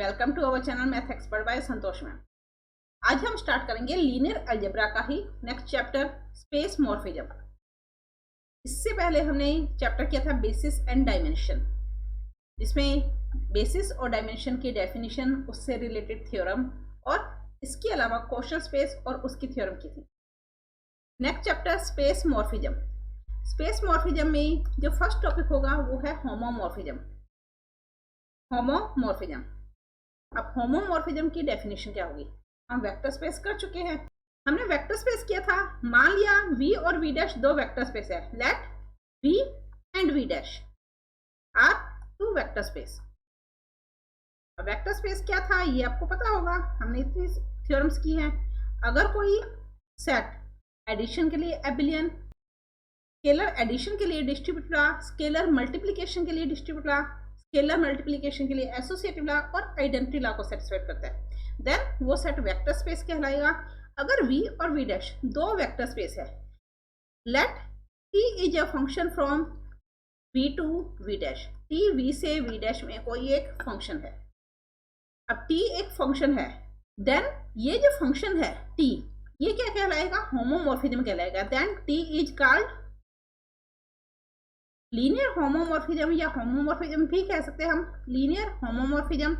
Welcome to our channel math expert by Santosh ma'am. आज हम start करेंगे लीनियर अलजेब्रा का ही नेक्स्ट चैप्टर स्पेस मॉर्फिज्म। इससे पहले हमने चैप्टर किया था बेसिस एंड डायमेंशन, जिसमें बेसिस और डायमेंशन की डेफिनेशन, उससे रिलेटेड थ्योरम और इसके अलावा कोशनल स्पेस और उसकी थ्योरम की थी। Next chapter space morphism. Space morphism में जो फर्स्ट टॉपिक होगा वो है होमोमॉर्फिज्म। होमोमॉर्फिज्म। अब होमोमॉर्फिज्म की डेफिनेशन क्या होगी? हम वेक्टर स्पेस कर चुके हैं। हमने वेक्टर स्पेस किया था, मान लिया v और v डैश दो वेक्टर स्पेस है। Let v and v dash are two vector space. Vector space क्या था ये आपको पता होगा, हमने इतनी थ्योरम्स की हैं। अगर कोई सेट एडिशन के लिए एबिलियन, स्केलर एडिशन के लिए डिस्ट्रीब्यूटिव, स्केलर मल्टीप्लिकेशन के लिए डिस्ट्रीब्यूटिव, स्केलर मल्टीप्लिकेशन के लिए एसोसिएटिव लॉ और आइडेंटिटी लॉ को सेटिस्फाइड करता है, देन वो सेट वेक्टर स्पेस कहलाएगा। अगर v और v डैश दो वेक्टर स्पेस है, let t is a function from v to v dash. t v से v डैश में कोई एक फंक्शन है। अब t एक फंक्शन है, देन ये जो फंक्शन है t, ये क्या कहलाएगा? होमोमॉर्फिज्म कहलाएगा। Then t is called linear homomorphism, या होमोमॉर्फिज्म भी कह सकते हैं हम, लीनियर होमोमॉर्फिज्म,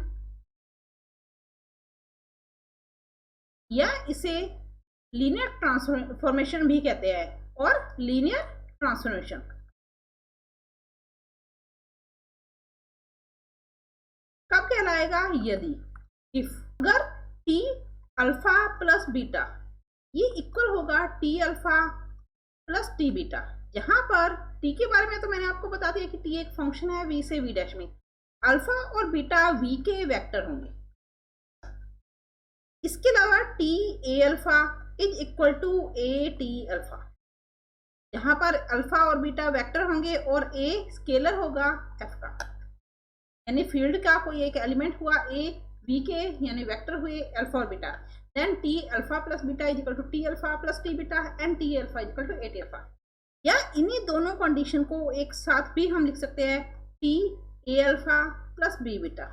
या इसे लीनियर ट्रांसफॉर्मेशन भी कहते हैं, और लीनियर ट्रांसफॉर्मेशन। कब कहलाएगा? यदि अगर t अल्फा प्लस बीटा ये इक्वल होगा t alpha plus t beta, जहां पर t के बारे में तो मैंने आपको बता दिया कि t एक फंक्शन है v से v डैश में, अल्फा और बीटा v के वेक्टर होंगे। इसके अलावा t a alpha is equal to a t alpha, जहां पर अल्फा और बीटा वेक्टर होंगे और a स्केलर होगा f का, यानी फील्ड का कोई एक एलिमेंट हुआ a v के, यानी वेक्टर हुए अल्फा और beta. Then t alpha plus beta is equal to t alpha plus t beta and t alpha is equal to a t alpha. या इन्हीं दोनों कंडीशन को एक साथ भी हम लिख सकते हैं, t a alpha plus b beta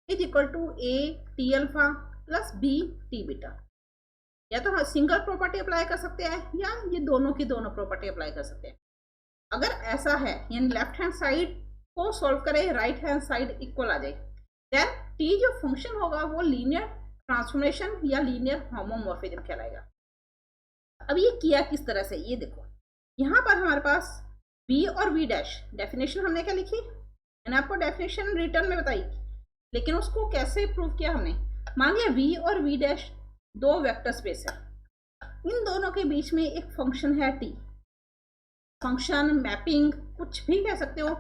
is equal to a t alpha plus b t beta. या तो सिंगल प्रॉपर्टी अप्लाई कर सकते हैं, या ये दोनों की दोनों प्रॉपर्टी अप्लाई कर सकते हैं। अगर ऐसा है, यानी लेफ्ट हैंड साइड को सॉल्व करें, राइट हैंड साइड इक्वल आ जाए, देन t जो फंक्शन होगा वो लीनियर ट्रांसफॉर्मेशन या लीनियर होमोमॉर्फिज्म कहलाएगा। अब ये किया किस तरह से, ये देखो, यहाँ पर हमारे पास v और v डैश, डेफिनेशन हमने क्या लिखी? मैंने आपको डेफिनेशन रिटर्न में बताई, लेकिन उसको कैसे प्रूव किया हमने? मान लिया v और v डैश दो वेक्टर स्पेस है, इन दोनों के बीच में एक फंक्शन है t, फंक्शन मैपिंग कुछ भी कह सकते हो।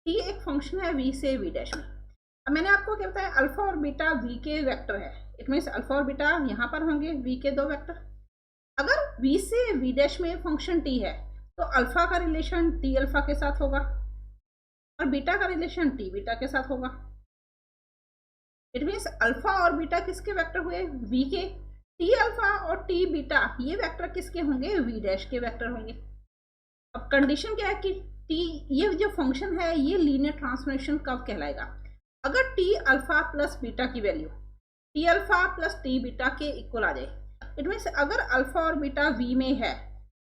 t एक फंक्शन है v से v डैश में। अब मैंने आपको क्या बताया? अल्फा और बीटा v के वेक्टर है, इट मीन्स अल्फा और बीटा यहाँ पर होंगे v के दो वेक्टर। अगर v से v डैश में फंक्शन t है, तो अल्फा का रिलेशन t अल्फा के साथ होगा और बीटा का रिलेशन t बीटा के साथ होगा। इट मीन्स अल्फा और बीटा किसके वेक्टर हुए? v के। t अल्फा और t बीटा ये वेक्टर किसके होंगे? v डैश के वेक्टर होंगे। अब कंडीशन क्या है कि t ये जो फंक्शन है ये लीनियर ट्रांसफॉर्मेशन कब कहलाएगा? अगर t अल्फा प्लस बीटा की value t alpha plus t beta के इक्वल आ जाए। इट मीन्स अगर अल्फा और बीटा v में है,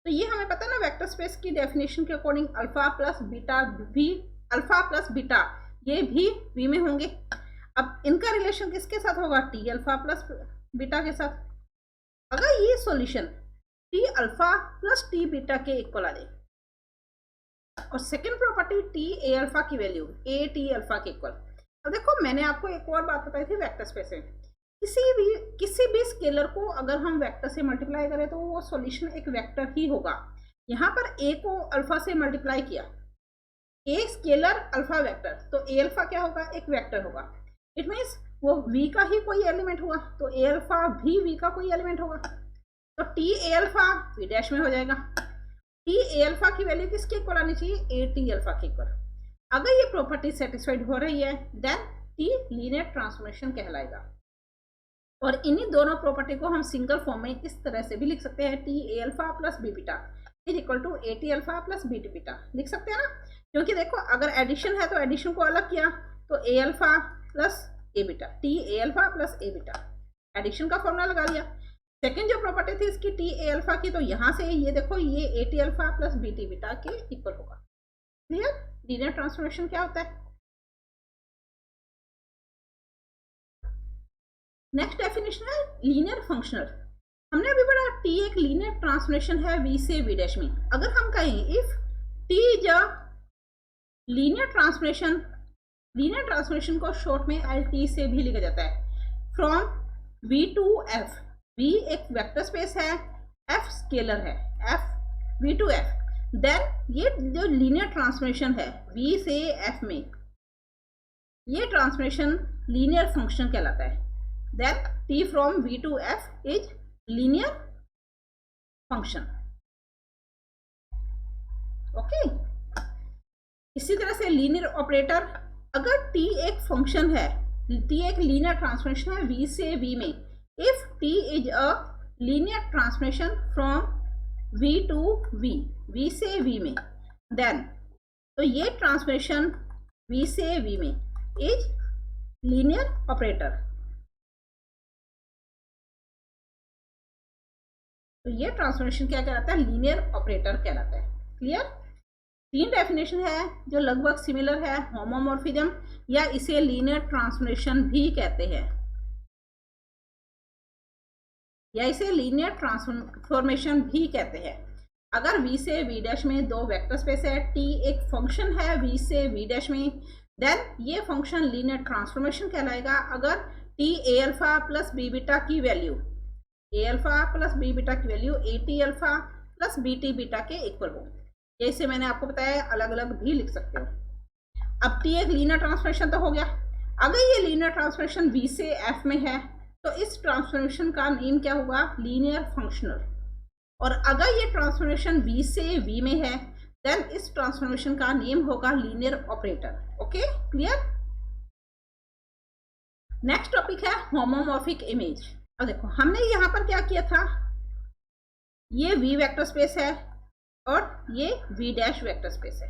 तो ये हमें पता है ना, वेक्टर स्पेस की डेफिनेशन के अकॉर्डिंग अल्फा प्लस बीटा भी, अल्फा प्लस बीटा ये भी v में होंगे। अब इनका रिलेशन किसके साथ होगा? t अल्फा प्लस बीटा के साथ। अगर ये solution t alpha plus t beta के इक्वल आ जाए, और second property t a alpha की वैल्यू a t अल्फा के इक्वल। अब देखो, मैंने आपको एक और बात बताई थी वेक्टर स्पेस में, किसी भी स्केलर को अगर हम वेक्टर से मल्टीप्लाई करें तो वो सॉल्यूशन एक वेक्टर ही होगा। यहाँ पर a को अल्फा से मल्टीप्लाई किया, a स्केलर अल्फा वेक्टर, तो a अल्फा क्या होगा? एक वेक्टर होगा। इट मीन्स वो v का ही कोई एलिमेंट हुआ, तो a अल्फा भी v का कोई एलिमेंट होगा, तो t a alpha v dash में हो जाएगा। t a अल्फा की वैल्यू किसके इक्वल आनी चाहिए? a t अल्फा के इक्वल। अगर ये प्रॉपर्टी सेटिस्फाइड हो रही है, देन t लीनियर ट्रांसफॉर्मेशन कहलाएगा। और इन्हीं दोनों प्रॉपर्टी को हम सिंगल फॉर्म में इस तरह से भी लिख सकते हैं, t a alpha plus b beta is equal to a t alpha plus b t beta लिख सकते हैं ना। क्योंकि देखो, अगर एडिशन है तो एडिशन को अलग किया, तो a alpha plus A beta, T A alpha plus A beta, addition का फॉर्मूला लगा लिया। सेकेंड जो प्रॉपर्टी थी इसकी टी ए अल्फा की, तो यहां से ये देखो ये A T alpha plus B T beta के इक्वल होगा। क्लियर? लीनियर ट्रांसफॉर्मेशन क्या होता है? नेक्स्ट डेफिनेशन है लीनियर फंक्शनल। हमने अभी पढ़ा टी एक लीनियर ट्रांसफॉर्मेशन है वी से वी डैश में। अगर हम कहें if T is a linear transformation को शॉर्ट में एल टी से भी लिखा जाता है, from V to F. V एक वेक्टर स्पेस है, एफ स्केलर है, F we to F. Then ये जो लीनियर ट्रांसफॉर्मेशन है वी से एफ में, ये ट्रांसफॉर्मेशन लीनियर फंक्शन कहलाता है। Then T from V to F is linear function. Okay, इसी तरह से लीनियर ऑपरेटर, अगर टी एक फंक्शन है, टी एक लीनियर ट्रांसफॉर्मेशन है वी से वी में, if T is a linear transformation from V to V से वी में, देन तो ये ट्रांसफॉर्मेशन वी से वी में इज लीनियर ऑपरेटर। तो ये ट्रांसफॉर्मेशन क्या कहलाता है? लीनियर ऑपरेटर कहलाता है। क्लियर? तीन डेफिनेशन है जो लगभग सिमिलर है, होमोमॉर्फिज्म या इसे लीनियर ट्रांसफॉर्मेशन भी कहते हैं, या इसे लीनियर ट्रांसफॉर्मेशन भी कहते हैं। अगर v से v डैश में दो वेक्टर स्पेस है, t एक फंक्शन है v से v डैश में, देन ये फंक्शन लीनियर ट्रांसफॉर्मेशन कहलाएगा अगर t a alpha plus b beta की value, a alpha plus b beta की value a t alpha plus b t beta के इक्वल हो। जैसे मैंने आपको बताया अलग अलग भी लिख सकते हो। अब t एक लीनियर ट्रांसफॉर्मेशन तो हो गया। अगर ये लीनियर ट्रांसफॉर्मेशन v से f में है तो इस ट्रांसफॉर्मेशन का नेम क्या होगा? Linear functional. और अगर ये ट्रांसफॉर्मेशन v से v में है देन इस ट्रांसफॉर्मेशन का नेम होगा linear operator. Okay, clear? Next topic है होमोमॉर्फिक इमेज। अब देखो हमने यहाँ पर क्या किया था, ये v वेक्टर स्पेस है और ये v डैश वेक्टर स्पेस है।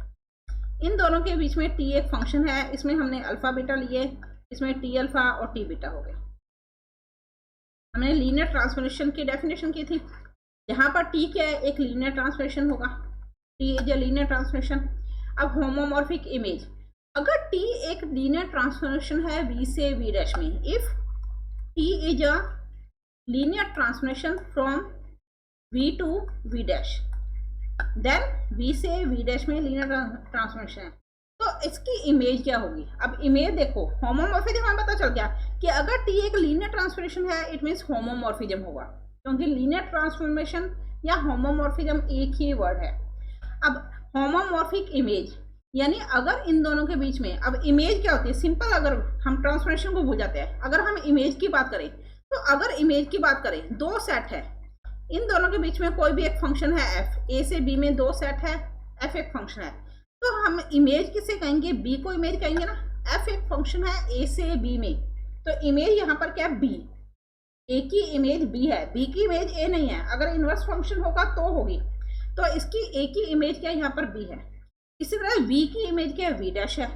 इन दोनों के बीच में t एक फंक्शन है, इसमें हमने अल्फा बीटा लिए, इसमें t अल्फा और t बीटा हो गए। हमने लीनियर ट्रांसफॉर्मेशन की डेफिनेशन की थी, यहाँ पर t क्या है? एक लीनियर ट्रांसफॉर्मेशन होगा, t is a linear transformation. अब होमोमॉर्फिक इमेज, अगर t एक लीनियर ट्रांसफॉर्मेशन है v से v डैश में, if t is a linear transformation from v to v dash, then v से v डैश में लीनियर ट्रांसफॉर्मेशन है, तो इसकी इमेज क्या होगी? अब इमेज देखो, होमोमॉर्फिज्म हमें पता चल गया कि अगर t एक लीनियर ट्रांसफॉर्मेशन है इट मीन्स होमोमॉर्फिज्म होगा, क्योंकि लीनियर ट्रांसफॉर्मेशन या होमोमॉर्फिज्म एक ही वर्ड है। अब होमोमॉर्फिक इमेज यानी अगर इन दोनों के बीच में, अब इमेज क्या होती है? सिंपल, अगर हम ट्रांसफॉर्मेशन को भूल जाते हैं, अगर हम इमेज की बात करें तो अगर इमेज की बात करें, दो सेट है, इन दोनों के बीच में कोई भी एक फंक्शन है f, a से b में दो सेट है, f एक फंक्शन है, तो हम इमेज किसे कहेंगे? b को इमेज कहेंगे ना। f एक फंक्शन है a से b में, तो इमेज यहाँ पर क्या है? b। a की इमेज b है, b की इमेज a नहीं है। अगर इनवर्स फंक्शन होगा तो होगी, तो इसकी a की इमेज क्या है? यहाँ पर b है। इसी तरह v की इमेज क्या है? v डैश है।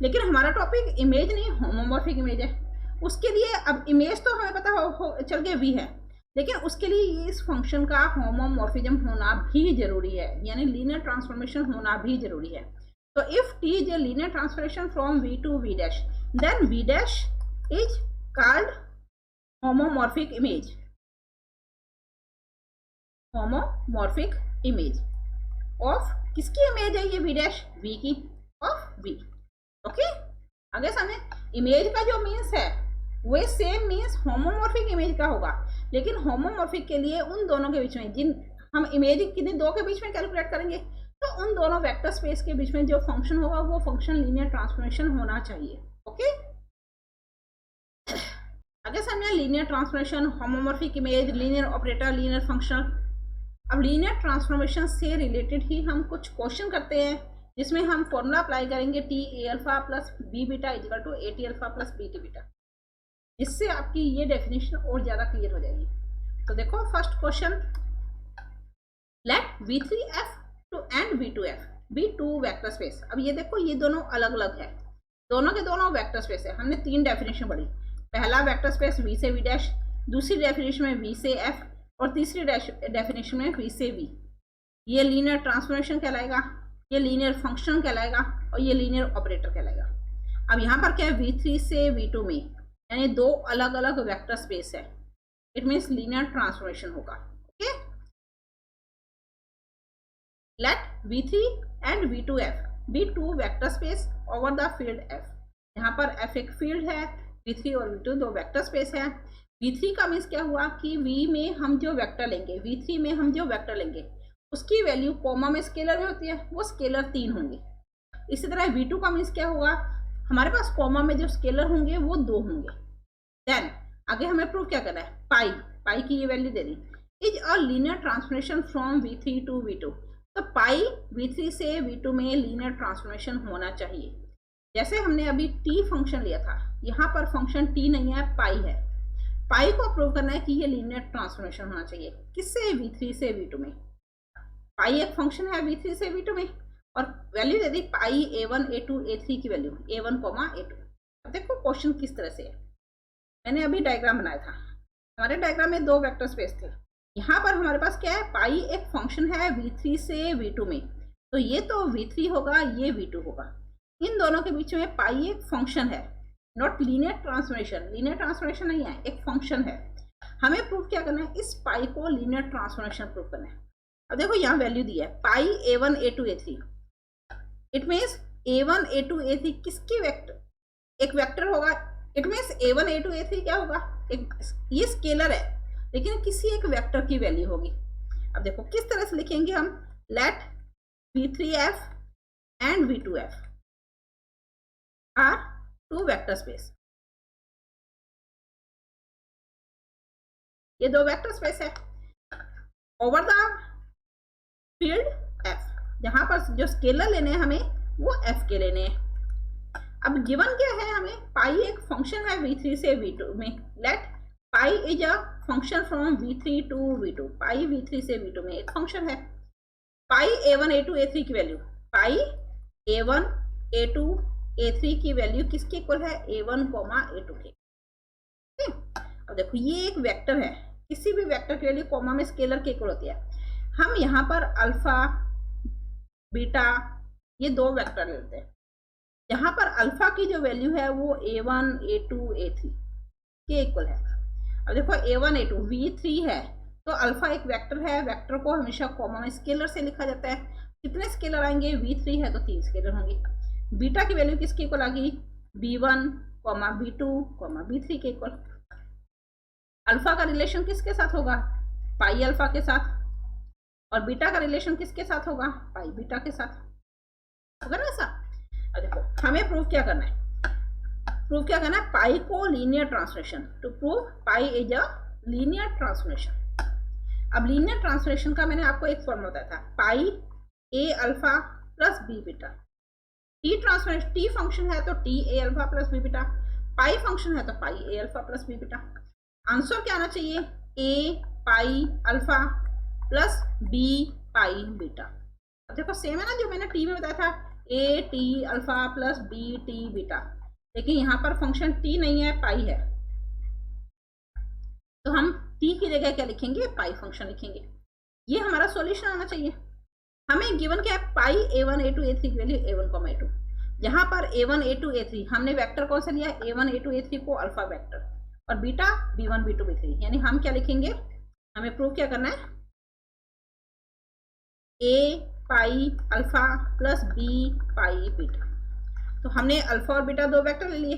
लेकिन हमारा टॉपिक इमेज नहीं, होमोमॉर्फिक इमेज है। उसके लिए अब इमेज तो हमें पता हो चल गया v है, लेकिन उसके लिए इस फंक्शन का होमोमॉर्फिज्म होना भी जरूरी है, यानी लीनियर ट्रांसफॉर्मेशन होना भी जरूरी है। तो if t is a linear transformation from v to v dash, then v dash is called homomorphic image. Homomorphic image of किसकी इमेज है? ये v डैश, v की, ऑफ v। ओके, आगे समझे? इमेज का जो मीन्स है वो सेम मीन्स होमोमॉर्फिक इमेज का होगा, लेकिन होमोमॉर्फिक के लिए उन दोनों के बीच में, जिन हम इमेज कितने दो के बीच में कैलकुलेट करेंगे, तो उन दोनों वेक्टर स्पेस के बीच में जो फंक्शन होगा वो फंक्शन लीनियर ट्रांसफॉर्मेशन होना चाहिए। ओके, आगे समझे? Linear transformation, homomorphic image, linear operator, linear function. अब लीनियर ट्रांसफॉर्मेशन से रिलेटेड ही हम कुछ क्वेश्चन करते हैं, जिसमें हम फॉर्मूला अप्लाई करेंगे T A alpha plus B beta equal to A T alpha plus B T beta, जिससे आपकी ये डेफिनेशन और ज़्यादा क्लियर हो जाएगी। तो देखो first question, let v3f two and v2f be two vector space. अब ये देखो ये दोनों अलग अलग है, दोनों के दोनों वेक्टर स्पेस है। हमने 3 डेफिनेशन पढ़ी। पहला वेक्टर स्पेस वी से वी डैश, दूसरी डेफिनेशन में वी से एफ, और तीसरी डेफिनेशन में वी से वी। ये लीनियर ट्रांसफॉर्मेशन कहलाएगा, ये लीनियर फंक्शन कहलाएगा, और ये लीनियर ऑपरेटर कहलाएगा। अब यहाँ पर क्या है, V3 से V2 में, यानी 2 अलग अलग वेक्टर स्पेस है। इट मीन्स लीनियर ट्रांसफॉर्मेशन होगा। Okay, let V3 and V2 F be 2 vector space over the field F। यहाँ पर F एक फील्ड है, V3 और V2 2 वेक्टर स्पेस है। V3 का मीन्स क्या हुआ कि V में हम जो वेक्टर लेंगे, V3 में हम जो वेक्टर लेंगे उसकी वैल्यू कॉमा में स्केलर में होती है, वो स्केलर 3 होंगे। इसी तरह V2 का मीन्स क्या होगा, हमारे पास कॉमा में जो स्केलर होंगे वो 2 होंगे। देन आगे हमें प्रूव क्या करना है, पाई की ये वैल्यू दे दी, is a linear transformation from V3 to V2। तो पाई V3 से V2 में लीनियर ट्रांसफॉर्मेशन होना चाहिए। जैसे हमने अभी t फंक्शन लिया था, यहाँ पर फंक्शन t नहीं है, पाई है। पाई को प्रूव करना है कि ये लीनियर ट्रांसफॉर्मेशन होना चाहिए। किससे, V3 से V2 में। पाई एक फंक्शन है V3 से V2 में, और वैल्यू दे दी पाई A1 A2 A3 की वैल्यू A1, A2। अब देखो क्वेश्चन किस तरह से है। मैंने अभी डायग्राम बनाया था, हमारे डायग्राम में 2 वेक्टर स्पेस थे। यहाँ पर हमारे पास क्या है, पाई एक फंक्शन है V3 से V2 में, तो ये तो V3 होगा, ये V2 होगा। इन दोनों के बीच में पाई एक फंक्शन है, not linear transformation. Linear transformation नहीं है, एक फंक्शन है। हमें प्रूव क्या करना है, इस पाई को लीनियर ट्रांसफॉर्मेशन प्रूव करना है। अब देखो यहाँ वैल्यू दी है पाई A1 A2 A3। It means A1 A2 A3 किसकी वेक्टर, एक वेक्टर होगा। It means A1 A2 A3 क्या होगा, एक, ये स्केलर है लेकिन किसी एक वेक्टर की वैल्यू होगी। अब देखो किस तरह से लिखेंगे हम, let V3F and V2F are 2 vector space. ये 2 वेक्टर स्पेस है ओवर द फील्ड F। जहां पर जो स्केलर लेने हैं हमें वो F के लेने हैं। अब गिवन क्या है हमें, पाई एक फंक्शन है V3 से V2 में। Let pi is a function from V3 to V2। Pi V3 से V2 में एक फंक्शन है। पाई A1 A2 A3 की वैल्यू, पाई A1 A2 A3 की वैल्यू किसके इक्वल है, A1, A2 के। अब देखो ये एक वेक्टर है, किसी भी वेक्टर की वैल्यू कॉमा में स्केलर के इक्वल होती है। हम यहाँ पर अल्फा बीटा ये 2 वेक्टर लेते हैं। यहाँ पर अल्फा की जो वैल्यू है वो A1 A2 A3 के इक्वल है। अब देखो A1 A2 V3 है, तो अल्फा एक वेक्टर है, वेक्टर को हमेशा कॉमा में स्केलर से लिखा जाता है। कितने स्केलर आएंगे, V3 है तो 3 स्केलर होंगे। बीटा की वैल्यू किसके इक्वल आ गई, B1, B2, B3 के इक्वल। अल्फा का रिलेशन किसके साथ होगा, पाई अल्फा के साथ, और बीटा का रिलेशन किसके साथ होगा, पाई बीटा के साथ होगा ना ऐसा। अब देखो हमें प्रूव क्या करना है, पाई को linear transformation. To prove pi is a linear transformation. अब लीनियर ट्रांसफॉर्मेशन का मैंने आपको एक फॉर्मूला बताया था, pi A alpha plus B beta. T transformation, T function है तो T A alpha plus B beta, pi function है तो pi A alpha plus B beta. Answer क्या आना चाहिए, A pi alpha plus B pi beta. अब देखो same है ना जो मैंने टी में बताया था, A T alpha plus B T beta, लेकिन यहाँ पर फंक्शन t नहीं है, पाई है, तो हम t की जगह क्या लिखेंगे, पाई फंक्शन लिखेंगे। ये हमारा सॉल्यूशन आना चाहिए। हमें गिवन क्या है, पाई A1 A2 A3 की वैल्यू A1, A2। यहाँ पर A1 A2 A3 हमने वेक्टर कौन सा लिया, A1 A2 A3 को अल्फा वेक्टर, और बीटा B1 B2 B3। यानी हम क्या लिखेंगे, हमें प्रूव क्या करना है, A pi alpha plus B pi beta. तो हमने अल्फा और बीटा 2 वेक्टर ले लिए,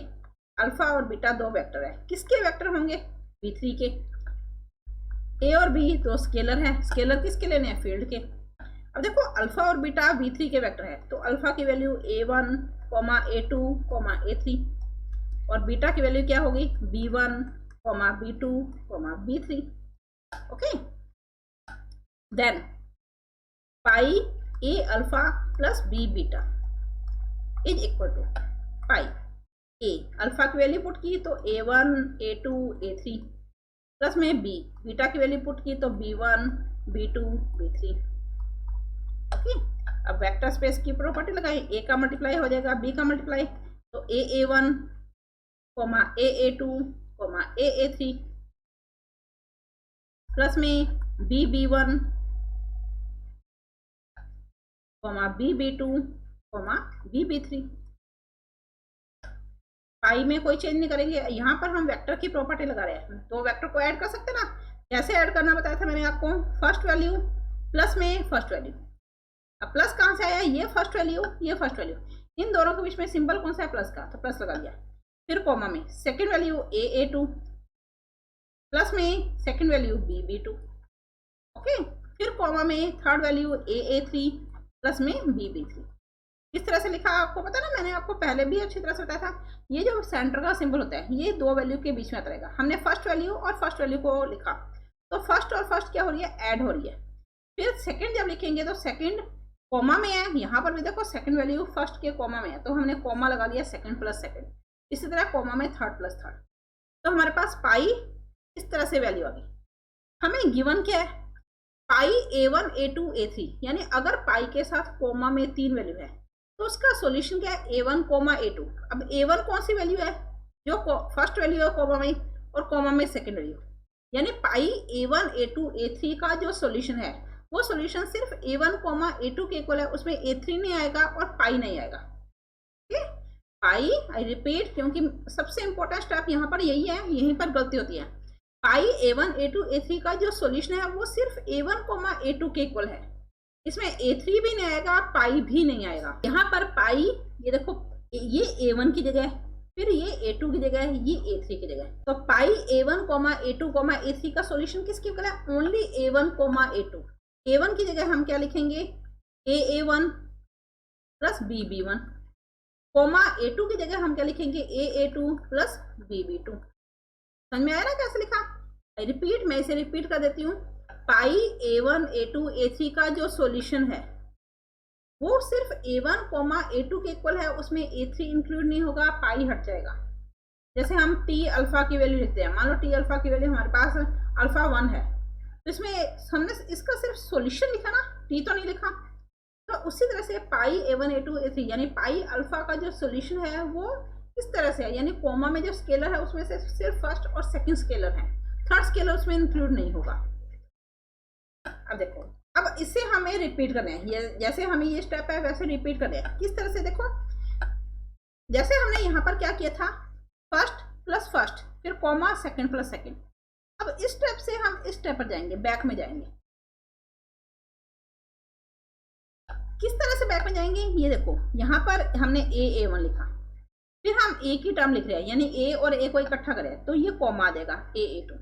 अल्फा और बीटा 2 वेक्टर है, किसके वेक्टर होंगे, V3 के। A और B 2 स्केलर है, स्केलर किसके लेने हैं, फील्ड के। अब देखो अल्फा और बीटा V3 के वेक्टर है, तो अल्फा की वैल्यू A1, A2, A3, और बीटा की वैल्यू क्या होगी, B1, B2, B3। Okay, then pi A alpha plus B beta is equal to pi A alpha की वैल्यू पुट की तो A1 A2 A3 प्लस में B बीटा की value put की तो B1 B2 B3। ओके, अब vector space की property लगाई, A का मल्टीप्लाई हो जाएगा B का मल्टीप्लाई, तो AA1 comma AA2 comma AA3 plus में BB1 comma BB2 comma BB3। पाई में कोई चेंज नहीं करेंगे, यहाँ पर हम वेक्टर की प्रॉपर्टी लगा रहे हैं तो वेक्टर को ऐड कर सकते हैं ना। कैसे ऐड करना बताया था मैंने आपको, फर्स्ट वैल्यू प्लस में फर्स्ट वैल्यू। अब प्लस कहाँ से आया, ये फर्स्ट वैल्यू ये फर्स्ट वैल्यू, इन दोनों के बीच में सिंबल कौन सा है, प्लस का, तो प्लस लगा दिया। फिर कॉमा में सेकेंड वैल्यू AA2 प्लस में सेकेंड वैल्यू BB2, ओके। फिर कॉमा में थर्ड वैल्यू AA3 प्लस में BB3। इस तरह से लिखा, आपको पता ना, मैंने आपको पहले भी अच्छी तरह से बताया था, ये जो सेंटर का सिंबल होता है ये दो वैल्यू के बीच में आता रहेगा। हमने फर्स्ट वैल्यू और फर्स्ट वैल्यू को लिखा तो फर्स्ट और फर्स्ट क्या हो रही है, ऐड हो रही है। फिर सेकंड जब लिखेंगे तो सेकंड कॉमा में है, यहाँ पर भी देखो सेकंड वैल्यू फर्स्ट के कॉमा में है तो हमने कॉमा लगा दिया सेकंड प्लस सेकंड। इसी तरह कॉमा में थर्ड प्लस थर्ड, तो हमारे पास पाई इस तरह से वैल्यू आ गई। हमें गिवन क्या है, पाई A1 A2 A3, यानी अगर पाई के साथ कॉमा में 3 वैल्यू है तो उसका सॉल्यूशन क्या है, A1 कॉमा A2। अब A1 कौन सी वैल्यू है, जो फर्स्ट वैल्यू है कॉमा में और कॉमा में सेकंड वैल्यू, यानी पाई A1 A2 A3 का जो सॉल्यूशन है वो सॉल्यूशन सिर्फ A1 कॉमा A2 के इक्वल है, उसमें A3 नहीं आएगा और पाई नहीं आएगा। ठीक, पाई आई रिपीट, क्योंकि सबसे इंपॉर्टेंट स्टेप यहाँ पर यही है, यहीं पर गलती होती है। पाई A1 A2 A3 का जो सॉल्यूशन है वो सिर्फ A1 कॉमा A2 के इक्वल है, इसमें A3 भी नहीं आएगा, पाई भी नहीं आएगा। यहाँ पर पाई, ये देखो ये A1 की जगह, फिर ये A2 की जगह, ये A3 की जगह, तो पाई A1 comma A2 comma A3 का सॉल्यूशन किसकी इक्वल है, only A1 comma A2। A1 की जगह हम क्या लिखेंगे, AA1 plus BB1 comma A2 की जगह हम क्या लिखेंगे, AA2 प्लस BB2। समझ में आया ना कैसे लिखा, रिपीट, मैं इसे रिपीट कर देती हूँ। पाई A1 A2 A3 का जो सॉल्यूशन है वो सिर्फ A1 कॉमा A2 के इक्वल है, उसमें A3 इंक्लूड नहीं होगा, पाई हट जाएगा। जैसे हम T अल्फा की वैल्यू लिखते हैं, मान लो T अल्फा की वैल्यू हमारे पास अल्फा 1 है तो इसमें हमने इसका सिर्फ सॉल्यूशन लिखा ना, T तो नहीं लिखा। तो उसी तरह से पाई A1 A2 A3 यानी पाई अल्फा का जो सॉल्यूशन है वो इस तरह से है, यानी कॉमा में जो स्केलर है उसमें से सिर्फ फर्स्ट और सेकंड स्केलर है, थर्ड स्केलर उसमें इंक्लूड नहीं होगा। अब देखो, अब इसे हमें रिपीट करना है, ये जैसे हमें ये स्टेप है वैसे रिपीट करना है। किस तरह से, देखो जैसे हमने यहाँ पर क्या किया था, फर्स्ट प्लस फर्स्ट फिर कॉमा सेकंड प्लस सेकंड। अब इस स्टेप से हम इस स्टेप पर जाएंगे, बैक में जाएंगे। किस तरह से बैक में जाएंगे, ये देखो यहाँ पर हमने A1 लिखा, फिर हम A की टर्म लिख रहे हैं, यानी A और A को इकट्ठा करें तो ये कॉमा आ जाएगा AA2।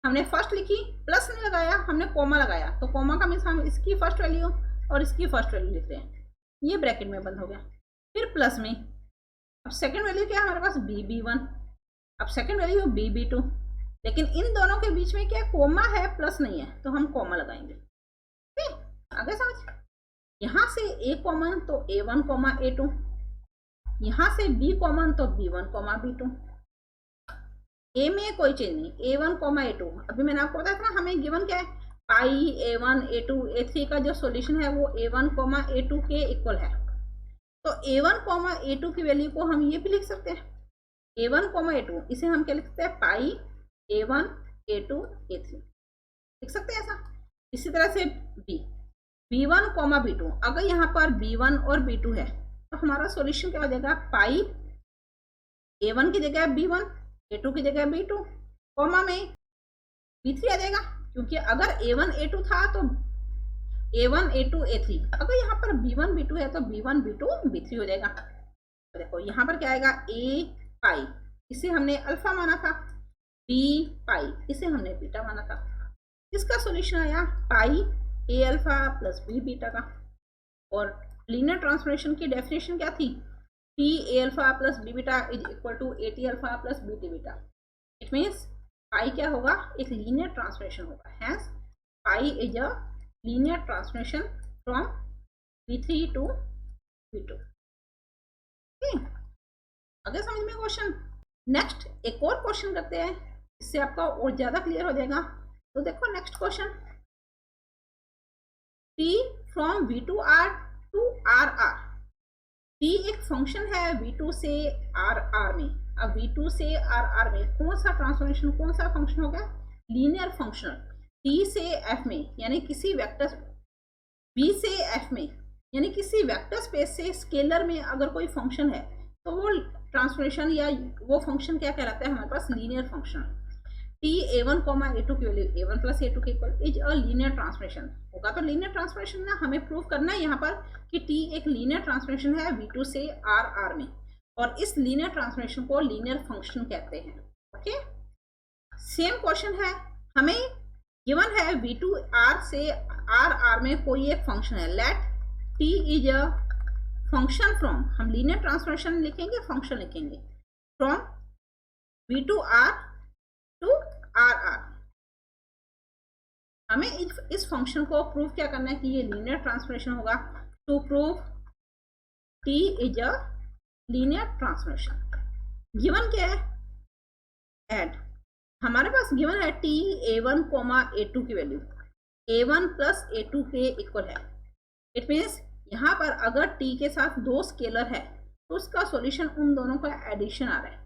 हमने फर्स्ट लिखी, प्लस नहीं लगाया, हमने कॉमा लगाया, तो कॉमा का मीन्स हम इसकी फर्स्ट वैल्यू और इसकी फर्स्ट वैल्यू लिख रहे हैं, ये ब्रैकेट में बंद हो गया। फिर प्लस में, अब सेकंड वैल्यू क्या है हमारे पास, BB1, अब सेकंड वैल्यू BB2, लेकिन इन दोनों के बीच में क्या कॉमा है, प्लस नहीं है, तो हम कॉमा लगाएंगे। ठीक, आगे समझ। यहाँ से A कॉमन तो A1 कॉमा A2, यहाँ से B कॉमन तो B1 कॉमा B2। A में कोई चेंज नहीं, A1 कॉमा A2। अभी मैंने आपको बताया था ना, हमें गिवन क्या है, पाई A1 A2 A3 का जो सॉल्यूशन है वो A1 कॉमा A2 के इक्वल है। तो A1 कॉमा A2 की वैल्यू को हम ये भी लिख सकते हैं, A1 कॉमा A2, इसे हम क्या लिख सकते हैं, पाई A1 A2 A3 लिख सकते हैं ऐसा। इसी तरह से B1 कॉमा B2, अगर यहाँ पर B1 और B2 है तो हमारा सॉल्यूशन क्या हो जाएगा, पाई A1 की जगह B1, A2 की जगह B2, कॉमा में B3 आ जाएगा, क्योंकि अगर A1 A2 था तो A1 A2 A3, अगर यहाँ पर B1 B2 है तो B1 B2 B3 हो जाएगा। तो देखो यहाँ पर क्या आएगा, A पाई, इसे हमने अल्फा माना था, B पाई, इसे हमने बीटा माना था। इसका सॉल्यूशन आया पाई A alpha plus B beta का। और लीनियर ट्रांसफॉर्मेशन की डेफिनेशन क्या थी, T A alpha plus B beta is equal to A T alpha plus B T beta. It means pi क्या होगा, एक लीनियर ट्रांसफॉर्मेशन होगा, hence pi is a linear transformation from B3 to B2। अगर समझ में question. Next एक और question करते हैं, इससे आपका और ज्यादा क्लियर हो जाएगा। तो देखो next question, T from V2R to RR। T एक फंक्शन है V2 से RR में, अब V2 से RR में कौन सा ट्रांसफॉर्मेशन, कौन सा फंक्शन होगा, लीनियर फंक्शनल। T से F में यानी किसी वेक्टर, B से F में यानी किसी वेक्टर स्पेस से स्केलर में अगर कोई फंक्शन है तो वो ट्रांसफॉर्मेशन या वो फंक्शन क्या कहलाता है हमारे पास, linear function. T A1, A2 की वैल्यू A1 प्लस A2 के equal is a linear transformation होगा। तो लीनियर ट्रांसफॉर्मेशन ना हमें प्रूव करना है यहाँ पर कि T एक लीनियर ट्रांसफॉर्मेशन है V2 से RR में, और इस लीनियर ट्रांसफॉर्मेशन को लीनियर फंक्शन कहते हैं। ओके, सेम क्वेश्चन है, हमें गिवन है V2 R से RR में कोई एक फंक्शन है, let T is a function from, हम लीनियर ट्रांसफॉर्मेशन लिखेंगे, फंक्शन लिखेंगे, from V2 R to RR। हमें इस फंक्शन को प्रूव क्या करना है कि ये लीनियर ट्रांसफॉर्मेशन होगा। To prove T is a linear transformation, given क्या है, एड हमारे पास गिवन है T A1, A2 की वैल्यू A1 प्लस A2 के इक्वल है। इट मीन्स यहाँ पर अगर T के साथ दो स्केलर है तो उसका सॉल्यूशन उन दोनों का एडिशन आ रहा है।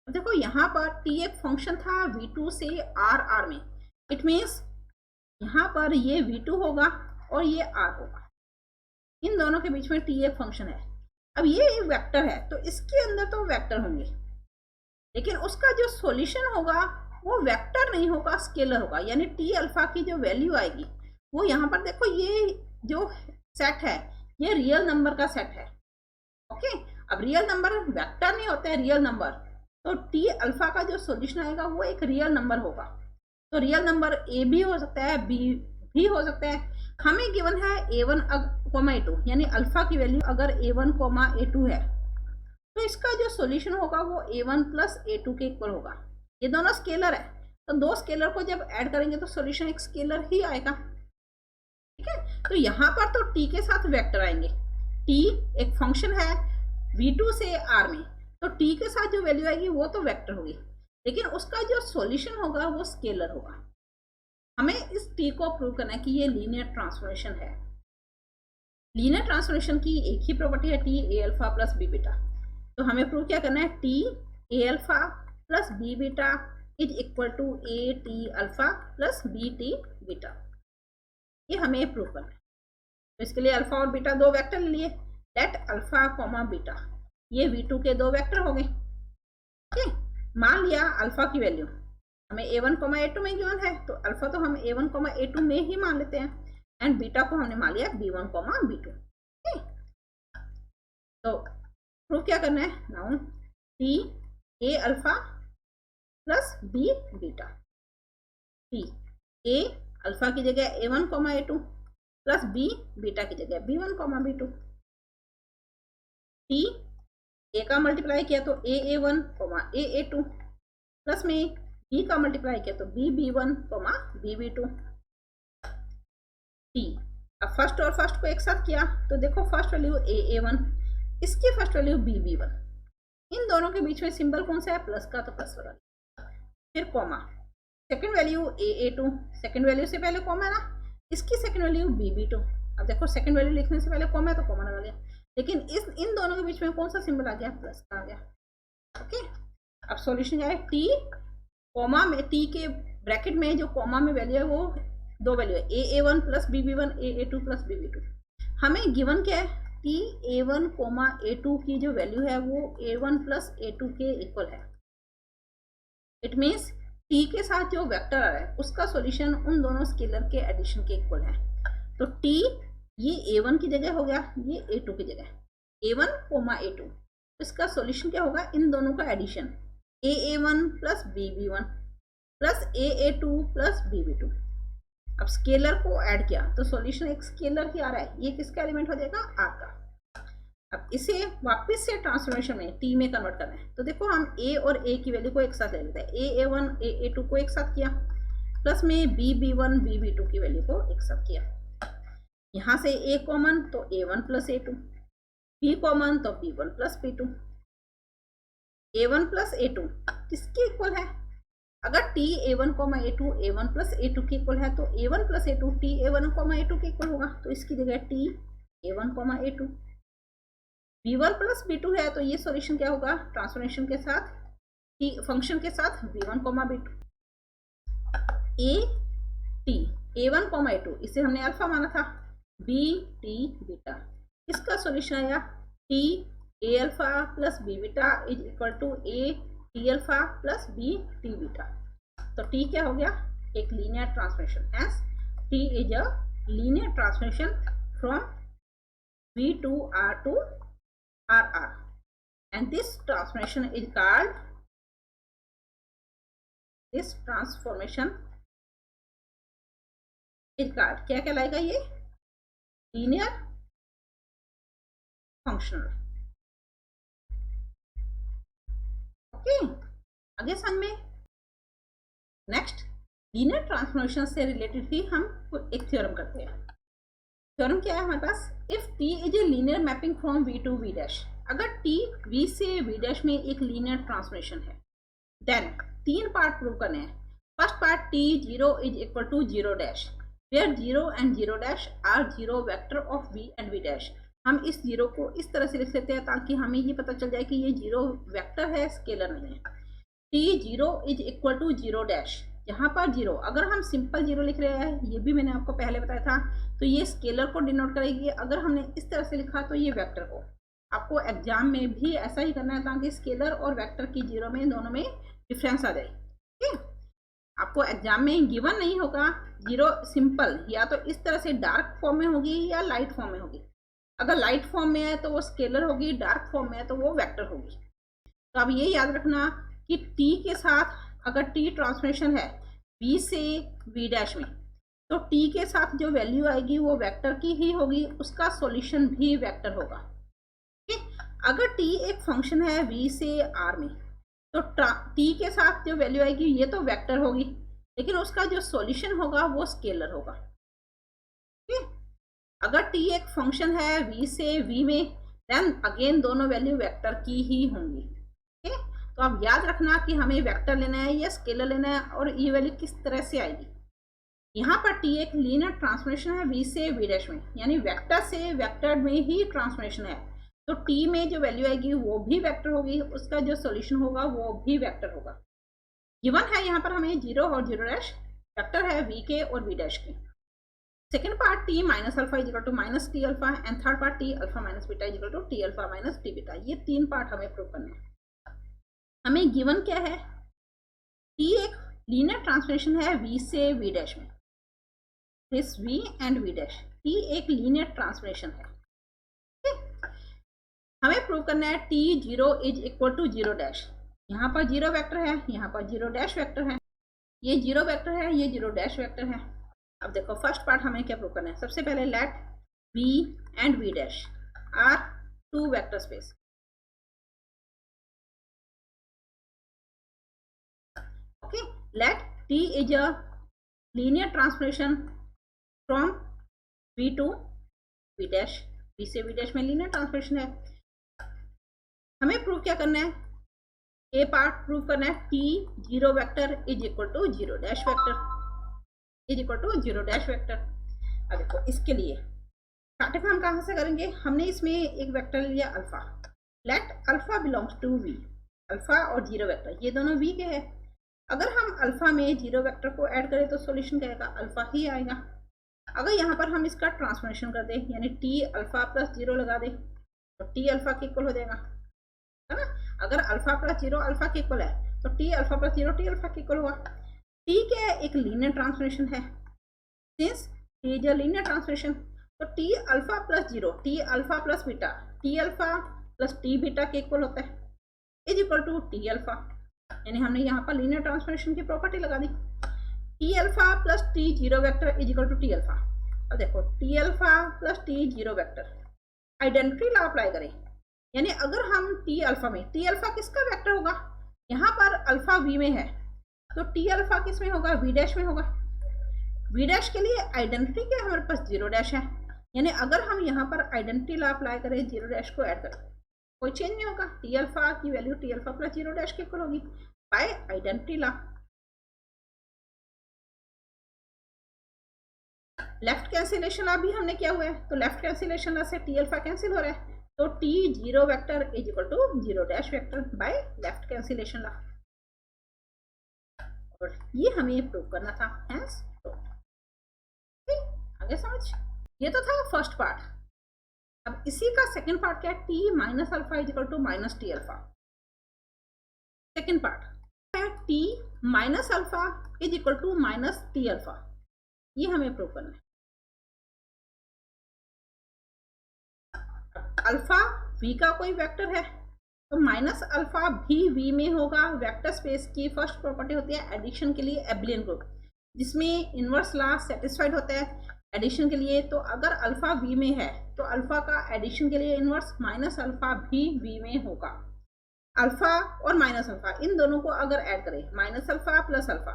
देखो यहाँ पर T एक फंक्शन था V2 से RR में, इट मीन्स यहाँ पर ये V2 होगा और ये R होगा, इन दोनों के बीच में T एक फंक्शन है। अब ये एक वेक्टर है तो इसके अंदर तो वेक्टर होंगे, लेकिन उसका जो सॉल्यूशन होगा वो वेक्टर नहीं होगा, स्केलर होगा। यानी T अल्फा की जो वैल्यू आएगी वो यहाँ पर देखो, ये जो सेट है ये रियल नंबर का सेट है। ओके, अब रियल नंबर वेक्टर नहीं होता है, रियल नंबर, तो T अल्फा का जो सॉल्यूशन आएगा वो एक रियल नंबर होगा। तो रियल नंबर A भी हो सकता है, B भी हो सकता है। हमें गिवन है A1, A2 यानी अल्फा की वैल्यू अगर A1, A2 है तो इसका जो सॉल्यूशन होगा वो A1 प्लस A2 के इक्वल होगा। ये दोनों स्केलर है तो दो स्केलर को जब ऐड करेंगे तो सॉल्यूशन एक स्केलर ही आएगा। ठीक है, तो यहाँ पर तो T के साथ वेक्टर आएंगे। T एक फंक्शन है V2 से R में, तो T के साथ जो वैल्यू आएगी वो तो वेक्टर होगी, लेकिन उसका जो सॉल्यूशन होगा वो स्केलर होगा। हमें इस T को प्रूव करना है कि ये लीनियर ट्रांसफॉर्मेशन है। लीनियर ट्रांसफॉर्मेशन की एक ही प्रॉपर्टी है T A alpha plus B beta, तो हमें प्रूव क्या करना है, T A alpha plus B beta is equal to A T alpha plus B T beta, ये हमें प्रूव करना है। तो इसके लिए अल्फा और बीटा दो वेक्टर लिए, लेट अल्फा कॉमा बीटा, ये V2 के दो वेक्टर हो गए। ठीक, मान लिया अल्फा की वैल्यू हमें A1, A2 में गिवन है, तो अल्फा तो हम A1, A2 में ही मान लेते हैं, एंड बीटा को हमने मान लिया B1, B2। ठीक, तो प्रूफ क्या करना है, now T A alpha plus B beta, T A alpha की जगह A1, A2 plus B beta की जगह B1, B2। T A का मल्टीप्लाई किया तो A1, A2 प्लस में B का मल्टीप्लाई किया तो B1, B2। T अब फर्स्ट और फर्स्ट को एक साथ किया तो देखो फर्स्ट वैल्यू A1, इसकी फर्स्ट वैल्यू B1, इन दोनों के बीच में सिंबल कौन सा है, प्लस का, तो प्लस वाला। फिर comma, second value A2, second value से पहले कॉमा है ना, इसकी सेकंड वैल्यू B2। अब देखो सेकंड वैल्यू लिखने से पहले कॉमा है तो कॉमा लगा लिया, लेकिन इन दोनों के बीच में कौन सा सिंबल आ गया, प्लस का आ गया। ओके, अब सॉल्यूशन क्या है, T कॉमा में, T के ब्रैकेट में जो कॉमा में वैल्यू है वो दो वैल्यू है, A1 plus B1, A2 plus B2। हमें गिवन क्या है, T A1, A2 की जो वैल्यू है वो A1 प्लस A2 के इक्वल है। इट मीन्स T के साथ जो वेक्टर आ रहा है उसका सॉल्यूशन उन दोनों स्केलर के एडिशन के इक्वल है। तो T ये A1 की जगह हो गया, ये A2 की जगह, A1, A2, इसका सॉल्यूशन क्या होगा, इन दोनों का addition, A1 plus B1 plus A2 plus B2। अब स्केलर को ऐड किया तो सॉल्यूशन एक स्केलर ही आ रहा है, ये किसका एलिमेंट हो जाएगा, R का। अब इसे वापस से ट्रांसफॉर्मेशन में T में कन्वर्ट करना है, तो देखो हम A और A की वैल्यू को एक साथ ले लेते हैं, A1, A2 को एक साथ किया, प्लस में B1, B2 की वैल्यू को एक साथ किया। यहाँ से A कॉमन तो A1 plus A2, B common तो B1 plus B2। A1 plus A2 किसके इक्वल है, अगर T A1, A2 A1 plus A2 के इक्वल है तो A1 plus A2 T A1, A2 के इक्वल होगा, तो इसकी जगह T A1, A2। v1 plus v2 है, तो ये सॉल्यूशन क्या होगा, ट्रांसफॉर्मेशन के साथ t फंक्शन के साथ v1 v2 a t a1 a2, इसे हमने अल्फा माना था, b t बीटा, इसका सॉल्यूशन आया t a alpha plus b beta is equal to a t alpha plus b t beta. तो t क्या हो गया, एक linear transformation, hence t is a linear transformation from v to r to rr, and this transformation is called, this transformation is called, क्या कहलाएगा ये, linear functional. Okay, आगे समझ में। नेक्स्ट, लीनियर ट्रांसफॉर्मेशन से रिलेटेड ही हम एक थ्योरम करते हैं। थ्योरम क्या है हमारे पास, if t is a linear mapping from v to v dash, अगर t v से v डैश में एक लीनियर ट्रांसफॉर्मेशन है, देन तीन पार्ट प्रूव करने हैं। First part, t 0 is equal to 0 dash, where 0 and 0 dash are 0 vector of v and v dash. हम इस 0 को इस तरह से लिख लेते हैं ताकि हमें ये पता चल जाए कि ये 0 वेक्टर है, स्केलर नहीं है। t 0 is equal to 0 dash, यहाँ पर 0, अगर हम सिंपल 0 लिख रहे हैं, ये भी मैंने आपको पहले बताया था, तो ये स्केलर को डिनोट करेगी। अगर हमने इस तरह से लिखा तो ये वेक्टर को। आपको एग्जाम में भी ऐसा ही करना है ताकि स्केलर और वेक्टर की 0 में दोनों में डिफरेंस आ जाए। ठीक है, आपको एग्जाम में गिवन नहीं होगा 0 सिंपल, या तो इस तरह से डार्क फॉर्म में होगी या लाइट फॉर्म में होगी। अगर लाइट फॉर्म में है तो वो स्केलर होगी, डार्क फॉर्म में है तो वो वेक्टर होगी। तो अब ये याद रखना कि t के साथ अगर t ट्रांसफॉर्मेशन है v से v डैश में, तो t के साथ जो वैल्यू आएगी वो वेक्टर की ही होगी, उसका सॉल्यूशन भी वेक्टर होगा। ठीक है, अगर t एक फंक्शन है v से r में, तो t के साथ जो वैल्यू आएगी ये तो वेक्टर होगी, लेकिन उसका जो सॉल्यूशन होगा वो स्केलर होगा। ठीक है, अगर t एक फंक्शन है v से v में, देन अगेन दोनों वैल्यू वेक्टर की ही होंगी। ठीक है, तो आप याद रखना कि हमें वेक्टर लेना है या स्केलर लेना है, और ये वैल्यू किस तरह से आएगी। यहाँ पर t एक लीनियर ट्रांसफॉर्मेशन है v से v डैश में, यानी वेक्टर से वेक्टर में ही ट्रांसफॉर्मेशन है, तो t में जो वैल्यू आएगी वो भी वेक्टर होगी, उसका जो सॉल्यूशन होगा वो भी वेक्टर होगा। गिवन है यहाँ पर हमें 0 और 0 डैश, वेक्टर है v के और v डैश की। Second part, t minus alpha is equal to minus T alpha, and third part t alpha minus beta is equal to T alpha minus T beta. ये तीन part हमें prove करने हैं। हमें given क्या है, t एक लीनियर ट्रांसफॉर्मेशन है v से v डैश में, this v and v dash, t एक लीनियर ट्रांसफॉर्मेशन है। हमें प्रूव करना है t 0 is equal to 0 dash, यहाँ पर 0 वेक्टर है, यहाँ पर 0 डैश वेक्टर है, ये 0 वेक्टर है, ये 0 डैश वेक्टर है। अब देखो फर्स्ट पार्ट हमें क्या प्रूव करना है, सबसे पहले let v and v dash are two vector space. Okay, let t is a linear transformation from v to v dash, v से v dash में linear transformation है। हमें प्रूव क्या करना है, a पार्ट प्रूव करना है t 0 vector is equal to 0 dash vector is equal to 0 dash vector. अब देखो इसके लिए स्टार्टिंग हम कहाँ से करेंगे, हमने इसमें एक वेक्टर लिया alpha, let alpha belongs to v, alpha और 0 वेक्टर ये दोनों v के हैं। अगर हम अल्फा में 0 वेक्टर को ऐड करें तो सॉल्यूशन क्या आएगा, अल्फा ही आएगा। अगर यहाँ पर हम इसका ट्रांसफॉर्मेशन कर दें, यानी t अल्फा प्लस 0 लगा दें, तो t अल्फा के इक्वल हो जाएगा, है ना। अगर अल्फा प्लस 0 अल्फा के इक्वल है तो t alpha plus 0 t alpha के इक्वल होगा। t क्या है, एक लीनियर ट्रांसफॉर्मेशन है, since t is a linear transformation, तो t alpha plus 0 t alpha plus beta t alpha plus t beta के इक्वल होता है, is equal to t alpha, यानी हमने यहाँ पर लीनियर ट्रांसफॉर्मेशन की प्रॉपर्टी लगा दी, t alpha plus t 0 vector is equal to t alpha. अब देखो t alpha plus t 0 vector, identity law apply करें, यानी अगर हम t अल्फा में, t अल्फा किसका वेक्टर होगा, यहाँ पर अल्फा v में है, तो t अल्फा किस में होगा, v डैश में होगा। v डैश के लिए आइडेंटिटी क्या हमारे पास 0 डैश है, यानी अगर हम यहाँ पर आइडेंटिटी लॉ अप्लाई करें, 0 डैश को ऐड करें, कोई चेंज नहीं होगा, टी अल्फा की value T alpha plus 0 dash के इक्वल होगी by identity law. Left cancellation law भी हमने किया हुआ है, तो लेफ्ट कैंसिलेशन लॉ से टी अल्फा कैंसिल हो रहा है, तो T zero vector is equal to zero dash vector by left cancellation law, और ये हमें प्रूव करना था। हेंस तो आगे समझ, ये तो था फर्स्ट पार्ट। अब इसी का सेकंड पार्ट क्या है, T minus alpha is equal to minus T alpha. Second part है T minus alpha is equal to minus T alpha, ये हमें प्रूव करना है। अल्फा वी का कोई वेक्टर है तो माइनस अल्फा भी वी में होगा। वेक्टर स्पेस की फर्स्ट प्रॉपर्टी होती है एडिशन के लिए एब्लियन ग्रुप, जिसमें इनवर्स लॉ सेटिस्फाइड होता है एडिशन के लिए। तो अगर अल्फा वी में है तो अल्फा का एडिशन के लिए इनवर्स माइनस अल्फा भी वी में होगा। अल्फा और माइनस अल्फा इन दोनों को अगर ऐड करें, माइनस अल्फा प्लस अल्फा,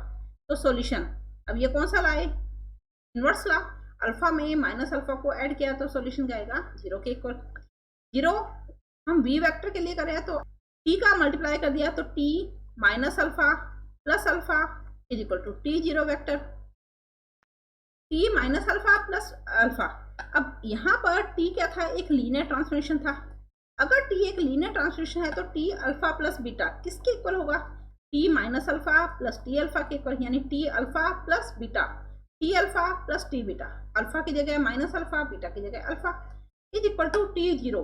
तो सॉल्यूशन, अब ये कौन सा ला है, इनवर्स ला। अल्फा में माइनस अल्फा को ऐड किया तो सॉल्यूशन क्या आएगा, जीरो के इक्वल। जीरो हम वी वेक्टर के लिए करें तो टी का मल्टीप्लाई कर दिया तो T minus alpha plus alpha is equal to T zero vector, T minus alpha plus alpha. अब यहाँ पर टी क्या था, एक लीनियर ट्रांसफॉर्मेशन था। अगर टी एक लीनियर ट्रांसफॉर्मेशन है तो टी अल्फा प्लस बीटा किसके इक्वल होगा, T minus alpha plus T alpha के इक्वल, यानी T alpha plus beta, T alpha plus T beta, alpha की जगह माइनस अल्फा, बीटा की जगह alpha is equal to T zero.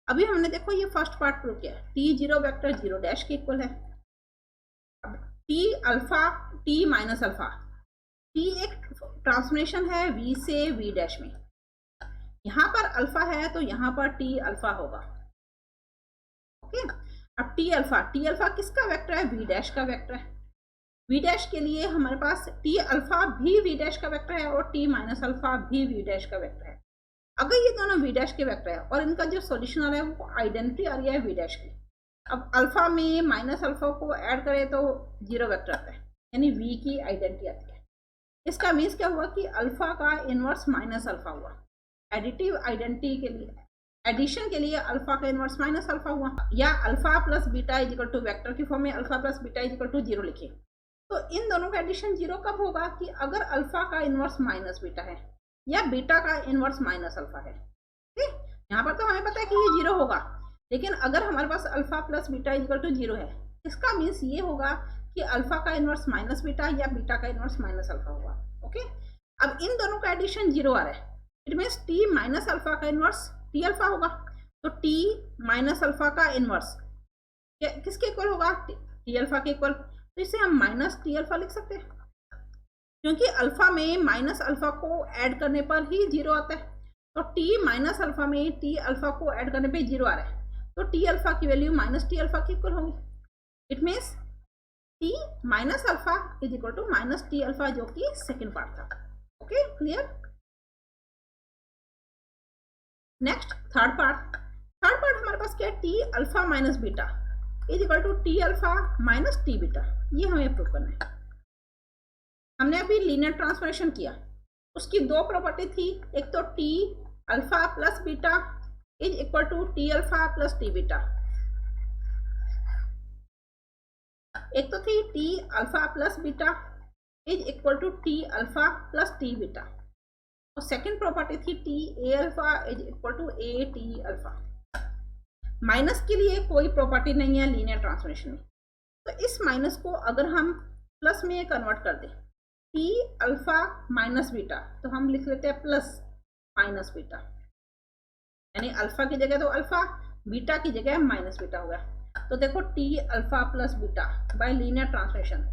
अभी हमने देखो ये फर्स्ट पार्ट प्रूव किया, T zero vector zero dash के इक्वल है। अब T alpha T minus alpha, T एक ट्रांसफॉर्मेशन है वी से वी डैश में, यहां पर अल्फा है तो यहां पर टी अल्फा होगा। ओके, अब टी अल्फा किसका वेक्टर है, वी डैश का वेक्टर है। वी डैश के लिए हमारे पास टी अल्फा भी वी डैश का वेक्टर है और टी माइनस अल्फा भी वी डैश का वेक्टर है। अगर ये दोनों वी डैश के वेक्टर है और इनका जो सॉल्यूशन आ रहा है वो आइडेंटिटी आ रही है वी डैश की, अब अल्फा में माइनस अल्फा को ऐड करें तो जीरो वेक्टर आता है, यानी वी की आइडेंटिटी आती है। इसका मीन्स क्या हुआ कि अल्फा का इनवर्स माइनस अल्फा हुआ। एडिटिव आइडेंटिटी के लिए, एडिशन के लिए अल्फा का इनवर्स माइनस अल्फा हुआ, या alpha plus beta is equal to vector की फॉर्म में alpha plus beta is equal to zero लिखे। तो इन दोनों का एडिशन जीरो कब होगा, कि अगर अल्फा का इनवर्स माइनस बीटा है या बीटा का इनवर्स माइनस अल्फा है। ठीक, यहाँ पर तो हमें पता है कि ये जीरो होगा, लेकिन अगर हमारे पास alpha plus beta is equal to zero है, इसका मीन्स ये होगा कि अल्फा का इनवर्स माइनस बीटा या बीटा का इनवर्स माइनस अल्फा होगा। ओके, अब इन दोनों का एडिशन जीरो आ रहा है, it means T minus alpha का इनवर्स टी अल्फा होगा। तो टी माइनस अल्फा का इनवर्स किसके इक्वल होगा, टी अल्फा के इक्वल। तो इसे हम माइनस टी अल्फा लिख सकते हैं, क्योंकि अल्फा में माइनस अल्फा को ऐड करने पर ही जीरो आता है। तो टी माइनस अल्फा में टी अल्फा को ऐड करने पे जीरो आ रहा है, तो टी अल्फा की वैल्यू माइनस टी अल्फा की इक्वल होगी। It means T minus alpha is equal to minus T alpha, जो कि सेकेंड पार्ट था। Okay, clear. Next third part हमारे पास क्या है, T alpha minus beta is equal to T alpha minus T beta, ये हमें प्रूव करना है। हमने अभी लीनियर ट्रांसफॉर्मेशन किया, उसकी दो प्रॉपर्टी थी, एक तो T alpha plus beta is equal to T alpha plus T beta, एक तो थी T alpha plus beta is equal to T alpha plus T beta, और सेकेंड प्रॉपर्टी थी T A alpha is equal to A T alpha. Minus के लिए कोई property नहीं है लीनियर ट्रांसफॉर्मेशन में, तो इस माइनस को अगर हम प्लस में कन्वर्ट कर दें, टी अल्फा माइनस बीटा, तो हम लिख लेते हैं प्लस माइनस बीटा, यानी अल्फा की जगह तो अल्फा, बीटा की जगह माइनस बीटा हो गया। तो देखो T alpha plus beta by linear transformation,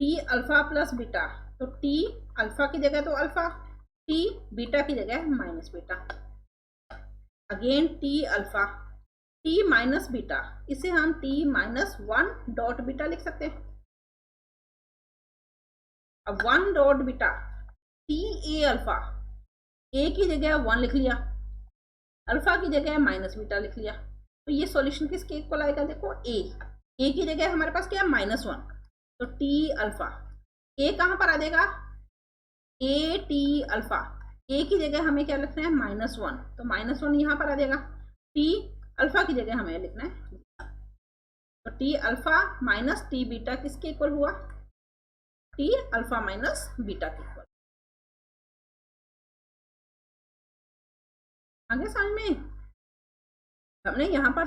T alpha plus beta, तो टी अल्फा की जगह तो अल्फा, टी बीटा की जगह minus beta, again T alpha, T minus beta, इसे हम T minus one dot beta लिख सकते हैं। अब one dot beta, T A alpha, A की जगह वन लिख लिया, अल्फा की जगह माइनस बीटा लिख लिया, तो ये सॉल्यूशन किसके इक्वल आएगा, देखो ए की जगह हमारे पास क्या है माइनस वन, तो टी अल्फा, ए कहां पर आ जाएगा, ए टी अल्फा, ए की जगह हमें क्या लिखना है माइनस वन, तो माइनस वन यहां पर आ जाएगा, टी अल्फा की जगह हमें लिखना है, तो T alpha minus T beta किसके इक्वल हुआ, टी अल्फा माइनस बीटा के इक्वल। आगे समझ में? हमने यहाँ पर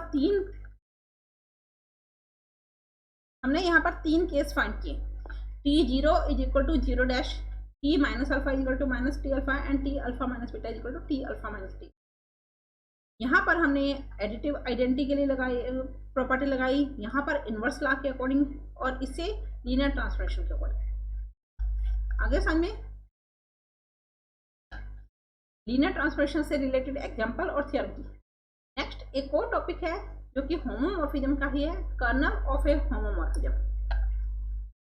तीन केस फाइंड किए। T0 is equal to 0 dash, T minus alpha is equal to minus T alpha and T alpha minus beta is equal to T alpha minus T. यहाँ पर हमने एडिटिव आइडेंटिटी के लिए लगाई प्रॉपर्टी लगाई, यहाँ पर इनवर्स लॉ के अकॉर्डिंग और इससे लीनियर ट्रांसफॉर्मेशन के अकॉर्डिंग। आगे समझ में? लीनियर ट्रांसफॉर्मेशन से रिलेटेड एग्जांपल और थ्योरम की। नेक्स्ट एक और टॉपिक है जो कि होमोमॉर्फिज्म का ही है, कर्नल ऑफ ए होमोमॉर्फिज्म।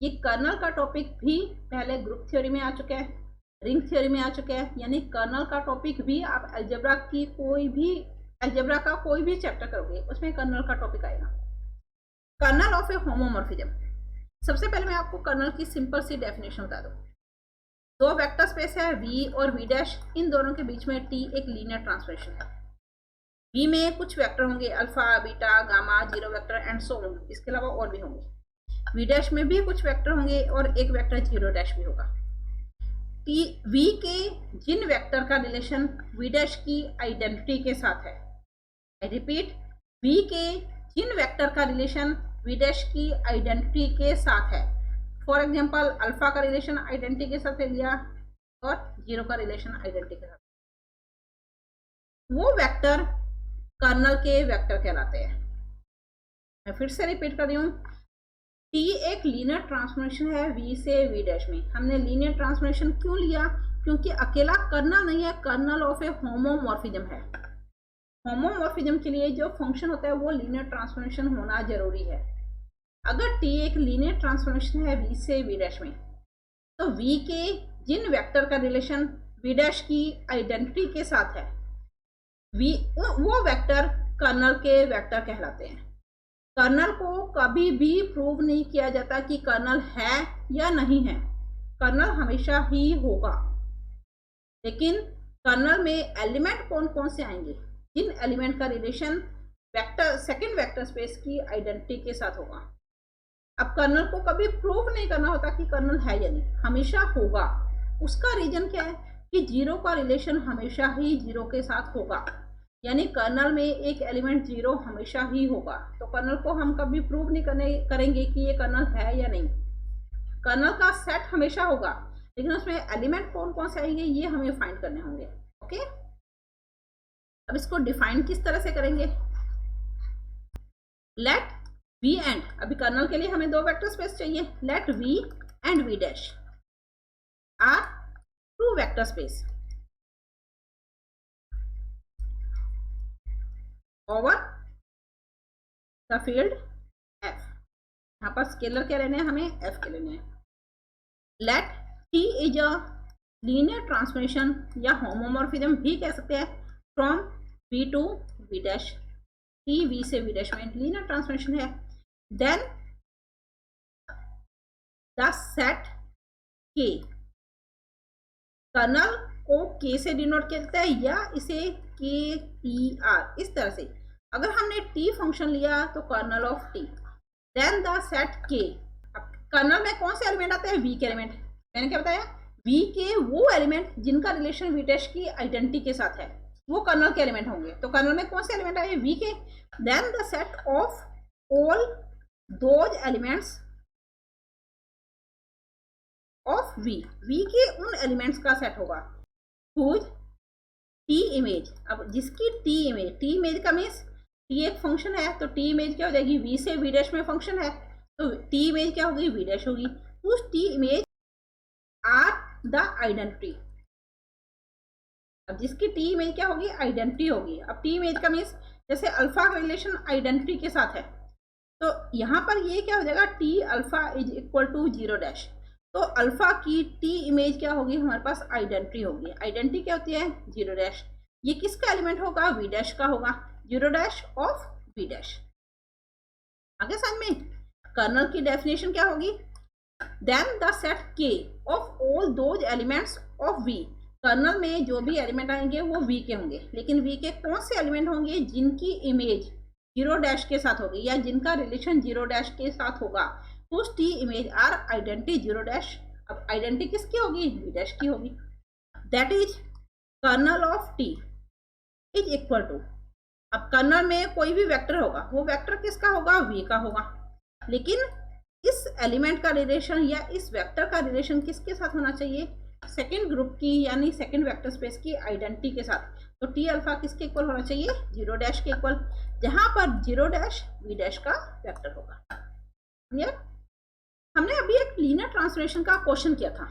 ये कर्नल का टॉपिक भी पहले ग्रुप थ्योरी में आ चुका है, रिंग थ्योरी में आ चुका है, यानी कर्नल का टॉपिक भी आप अलजेब्रा का कोई भी चैप्टर करोगे उसमें कर्नल का टॉपिक आएगा। Kernel of a homomorphism. सबसे पहले मैं आपको कर्नल की सिंपल सी डेफिनेशन बता दूं। दो वेक्टर स्पेस है V और V डैश, इन दोनों के बीच में T एक लीनियर ट्रांसफॉर्मेशन है। V में कुछ वेक्टर होंगे alpha, beta, gamma, zero vector and so on, इसके अलावा और भी होंगे। V डैश में भी कुछ वेक्टर होंगे और एक वेक्टर जीरो डैश भी होगा। V के जिन वेक्टर का रिलेशन V डैश की आइडेंटिटी के साथ है, आई रिपीट, V के जिन वेक्टर का रिलेशन V डैश की आइडेंटिटी के साथ है, फॉर एग्जाम्पल अल्फा का रिलेशन आइडेंटिटी के साथ लिया और जीरो का रिलेशन आइडेंटिटी के साथ, वो वेक्टर कर्नल के वेक्टर कहलाते हैं। मैं फिर से रिपीट कर रही हूँ, T एक लीनियर ट्रांसफॉर्मेशन है V से V डैश में। हमने लीनियर ट्रांसफॉर्मेशन क्यों लिया? क्योंकि अकेला कर्नल नहीं है, कर्नल ऑफ ए होमोमॉर्फिज्म है। होमोमॉर्फिज्म के लिए जो फंक्शन होता है वो लीनियर ट्रांसफॉर्मेशन होना जरूरी है। अगर T एक लीनियर ट्रांसफॉर्मेशन है V से V डैश में, तो V के जिन वेक्टर का रिलेशन V डैश की आइडेंटिटी के साथ है, वो वेक्टर कर्नल के वेक्टर कहलाते हैं। कर्नल को कभी भी प्रूव नहीं किया जाता कि कर्नल है या नहीं है, कर्नल हमेशा ही होगा। लेकिन कर्नल में एलिमेंट कौन कौन से आएंगे? जिन एलिमेंट का relation vector second vector space की आइडेंटिटी के साथ होगा। अब कर्नल को कभी प्रूव नहीं करना होता कि कर्नल है या नहीं, हमेशा होगा। उसका रीजन क्या है कि जीरो का रिलेशन हमेशा ही जीरो के साथ होगा, यानी कर्नल में एक एलिमेंट जीरो हमेशा ही होगा। तो कर्नल को हम कभी प्रूव नहीं करेंगे कि ये कर्नल है या नहीं। कर्नल का सेट हमेशा होगा, लेकिन उसमें एलिमेंट कौन कौन से आएंगे ये हमें फाइंड करने होंगे। ओके, अब इसको डिफाइन किस तरह से करेंगे? लेट V एंड, अभी कर्नल के लिए हमें दो वेक्टर स्पेस चाहिए। Let V and V dash are two vector space over the field F। यहाँ पर स्केलर क्या लेने हैं? हमें F के लेने हैं। Let T is a linear transformation या होमोमॉर्फिज्म भी कह सकते हैं, from V to V dash. T V से V डैश में लीनियर ट्रांसफॉर्मेशन है। Then the set K, kernel को K से डिनोट किया जाता है या इसे KTR, इस तरह से। अगर हमने T फंक्शन लिया तो kernel of T। Then the set K, अब कर्नल में कौन से एलिमेंट आते हैं? V के एलिमेंट। मैंने क्या बताया? V के वो एलिमेंट जिनका रिलेशन V डैश की आइडेंटिटी के साथ है, वो कर्नल के एलिमेंट होंगे। तो कर्नल में कौन से एलिमेंट आए? V के। Then the set of all those elements of V, V के उन एलिमेंट्स का सेट होगा हुज T इमेज। अब जिसकी T इमेज का मीन्स T एक फंक्शन है, तो T इमेज क्या हो जाएगी? V से V डैश में फंक्शन है, तो T इमेज क्या होगी? V डैश होगी। उस T image are the identity. अब जिसकी T इमेज क्या होगी? आइडेंटिटी होगी। अब T इमेज का मीन्स जैसे अल्फा का रिलेशन आइडेंटिटी के साथ है, तो यहाँ पर ये क्या हो जाएगा? T alpha is equal to zero dash. तो अल्फा की T इमेज क्या होगी? हमारे पास आइडेंटिटी होगी। आइडेंटिटी क्या होती है? Zero dash. ये किसका एलिमेंट होगा? V डैश का होगा। Zero dash of V dash. आगे समझ में? कर्नल की डेफिनेशन क्या होगी? Then the set K of all those elements of V, kernel में जो भी एलिमेंट आएंगे वो V के होंगे, लेकिन V के कौन से एलिमेंट होंगे? जिनकी इमेज जीरो डैश के साथ होगी या जिनका रिलेशन जीरो डैश के साथ होगा, उस T image are identity zero dash. अब आइडेंटिटी किसकी होगी? V डैश की होगी। That is kernel of T। Is equal to, अब कर्नल में कोई भी वेक्टर होगा, वो वेक्टर किसका होगा, वी का होगा, लेकिन इस एलिमेंट का रिलेशन या इस वेक्टर का रिलेशन किसके साथ होना चाहिए, सेकंड ग्रुप की यानी सेकंड वेक्टर स्पेस की आइडेंटिटी के साथ। तो टी अल्फा किसके इक्वल होना चाहिए, 0 डैश के इक्वल, जहां पर 0 डैश वी डैश का वेक्टर होगा। क्लियर। हमने अभी एक लीनियर ट्रांसफॉर्मेशन का क्वेश्चन किया था।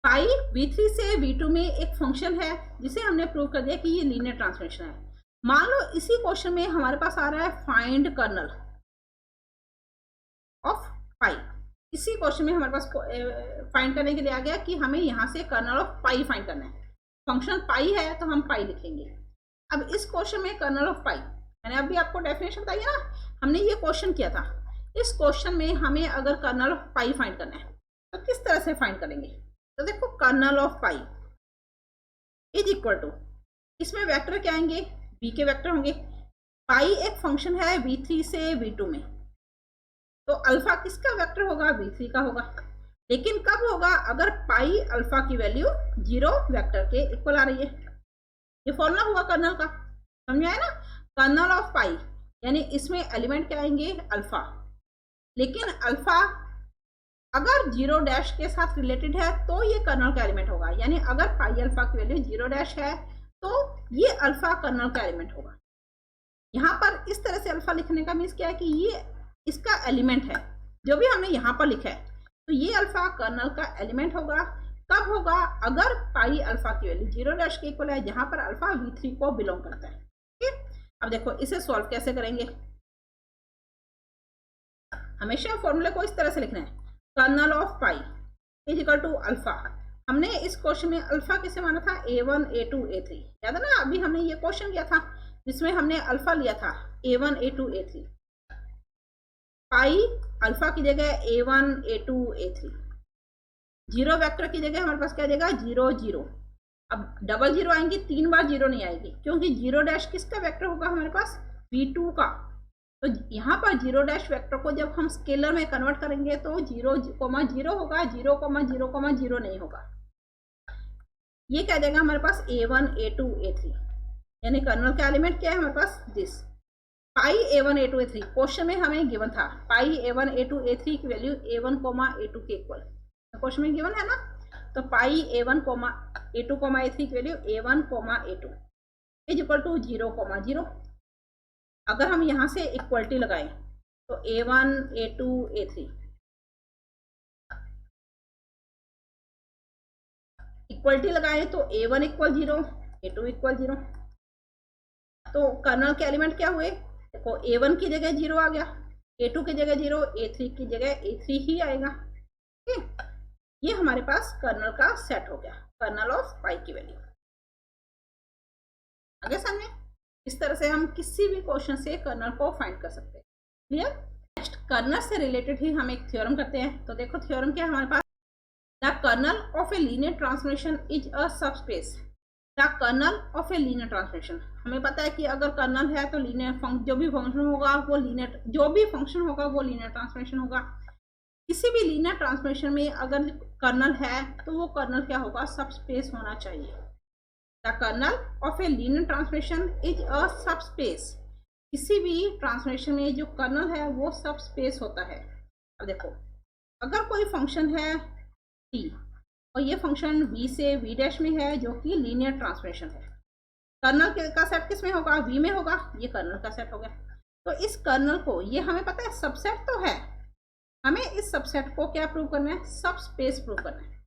पाई v3 से v2 में एक फंक्शन है जिसे हमने प्रूव कर दिया कि ये लीनियर ट्रांसफॉर्मेशन है। मान लो इसी क्वेश्चन में हमारे पास आ रहा है फाइंड कर्नल ऑफ पाई। इसी क्वेश्चन में हमारे पास फाइंड करने के लिए आ गया कि हमें यहाँ से कर्नल ऑफ पाई फाइंड करना है। फंक्शन पाई है तो हम पाई लिखेंगे। अब इस क्वेश्चन में कर्नल ऑफ पाई, मैंने अभी आपको डेफिनेशन बताई है ना, हमने ये क्वेश्चन किया था। इस क्वेश्चन में हमें अगर कर्नल ऑफ पाई फाइंड करना है तो किस तरह से फाइंड करेंगे, तो देखो kernel of pi is equal to, इसमें वेक्टर क्या आएंगे, बी के वेक्टर होंगे। पाई एक फंक्शन है v3 से v2 में, तो अल्फा किसका वेक्टर होगा, v3 का होगा, लेकिन कब होगा, अगर पाई अल्फा की वैल्यू 0 वेक्टर के इक्वल आ रही है। ये फॉर्मूला हुआ कर्नल का, समझ आया ना। कर्नल ऑफ पाई यानी इसमें एलिमेंट क्या आएंगे, अल्फा, लेकिन अल्फा अगर 0 डैश के साथ रिलेटेड है तो ये कर्नल का एलिमेंट होगा। यानी अगर पाई अल्फा की वैल्यू 0 डैश है तो ये अल्फा कर्नल का एलिमेंट होगा। यहाँ पर इस तरह से अल्फा लिखने का मीन्स क्या है कि ये इसका एलिमेंट है, जो भी हमने यहाँ पर लिखा है, तो ये अल्फा कर्नल का एलिमेंट होगा। कब होगा, अगर पाई अल्फा की वैल्यू 0 डैश के इक्वल है, जहां पर अल्फा v3 को बिलोंग करता है। ठीक है, अब देखो इसे सॉल्व कैसे करेंगे। हमेशा फॉर्मूले को इस तरह से लिखना है, kernel of pi is equal to alpha. हमने इस क्वेश्चन में अल्फा किसे माना था, a1 a2 a3, याद है ना। अभी हमने ये क्वेश्चन किया था जिसमें हमने अल्फा लिया था a1 a2 a3। Pi alpha की जगह a1 a2 a3, 0 वेक्टर की जगह हमारे पास क्या देगा, 0 0। अब डबल 0 आएंगी, 3 बार 0 नहीं आएगी, क्योंकि 0 डैश किसका वेक्टर होगा हमारे पास, v2 का। तो यहाँ पर 0 डैश वेक्टर को जब हम स्केलर में कन्वर्ट करेंगे तो 0 0 होगा, 0 0 0 नहीं होगा। ये क्या देगा हमारे पास, a1 a2 a3, यानी कर्नल का एलिमेंट क्या है हमारे पास, this pi a1 a2 a3। Question में हमें गिवन था पाई a1 a2 a3 की वैल्यू a1 a2 के इक्वल, क्वेश्चन में गिवन है ना। तो पाई a1 a2 a3 की value a1 a2 is equal to 0 0। अगर हम यहाँ से इक्वलिटी लगाएं तो a1 a2 a3 इक्वलिटी लगाएं तो a1 इक्वल 0 a2 इक्वल 0। तो कर्नल के एलिमेंट क्या हुए, देखो a1 की जगह 0 आ गया, a2 की जगह 0, a3 की जगह a3 ही आएगा। ठीक है, ये हमारे पास कर्नल का सेट हो गया, कर्नल ऑफ पाई की वैल्यू। आगे समझे, इस तरह से हम किसी भी क्वेश्चन से कर्नल को फाइंड कर सकते हैं। क्लियर। नेक्स्ट कर्नल से रिलेटेड ही हम एक थ्योरम करते हैं। तो देखो थ्योरम क्या है हमारे पास, the kernel of a linear transformation is a subspace. The kernel of a linear transformation, हमें पता है कि अगर कर्नल है तो लीनियर जो भी फंक्शन होगा वो लीनियर ट्रांसफॉर्मेशन होगा। किसी भी लीनियर ट्रांसफॉर्मेशन में अगर कर्नल है तो वो कर्नल क्या होगा, सबस्पेस होना चाहिए। The kernel of a linear transformation is a subspace. किसी भी ट्रांसफॉर्मेशन में जो कर्नल है वो सबस्पेस होता है। अब देखो अगर कोई फंक्शन है t और ये फंक्शन v से v डैश में है जो कि लीनियर ट्रांसफॉर्मेशन है, कर्नल का सेट किस में होगा, v में होगा, ये कर्नल का सेट हो गया। तो इस कर्नल को, ये हमें पता है सबसेट तो है, हमें इस सबसेट को क्या प्रूव करना है, सबस्पेस प्रूव करना है।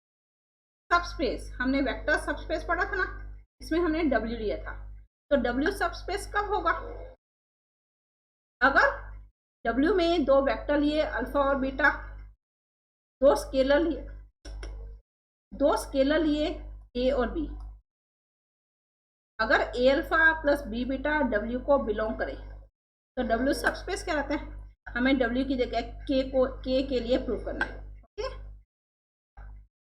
सबस्पेस हमने वेक्टर सबस्पेस पढ़ा था ना, इसमें हमने w लिया था। तो w सबस्पेस कब होगा, अगर w में 2 वेक्टर लिए अल्फा और बीटा, 2 स्केलर लिए a और b। अगर a alpha plus b beta w को बिलोंग करे तो w सबस्पेस क्या रहता है, हमें w की जगह k के लिए प्रूव करना है। ओके,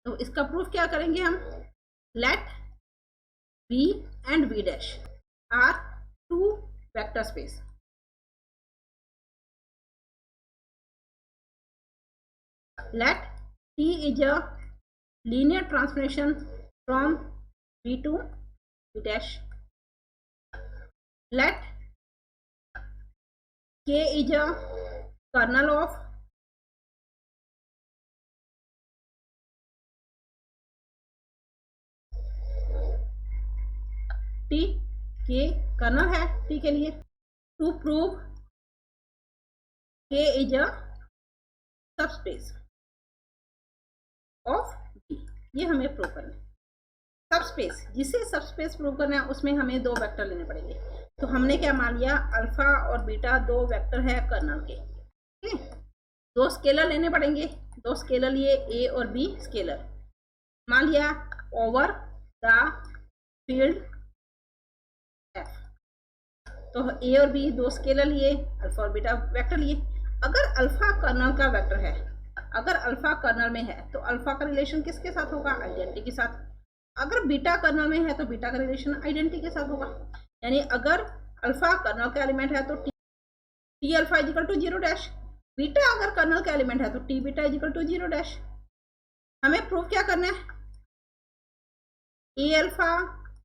तो इसका प्रूफ क्या करेंगे हम, late v and v dash are 2 vector space। Let T is a linear transformation from v to v dash let K is a kernel of T, K kernel है T के लिए। To prove K is a subspace of B, ये हमें prove करना है। Subspace, जिसे subspace prove करना है उसमें हमें दो वेक्टर लेने पड़ेंगे। तो हमने क्या मान लिया, अल्फा और बीटा दो वेक्टर है कर्नल के, ठीक है। दो स्केलर लेने पड़ेंगे, दो स्केलर लिए A और B स्केलर, मान लिया ओवर द फील्ड F। तो A और B दो स्केलर लिए, अल्फा और बीटा वेक्टर लिए। अगर अल्फा कर्नल का वेक्टर है, अगर अल्फा कर्नल में है तो अल्फा का रिलेशन किसके साथ होगा, आइडेंटिटी के साथ। अगर बीटा कर्नल में है तो बीटा का रिलेशन आइडेंटिटी के साथ होगा। यानी अगर अल्फा कर्नल का एलिमेंट है तो T alpha is equal to 0 dash, beta अगर कर्नल का एलिमेंट है तो T beta is equal to 0 dash. हमें प्रूफ क्या करना है, A alpha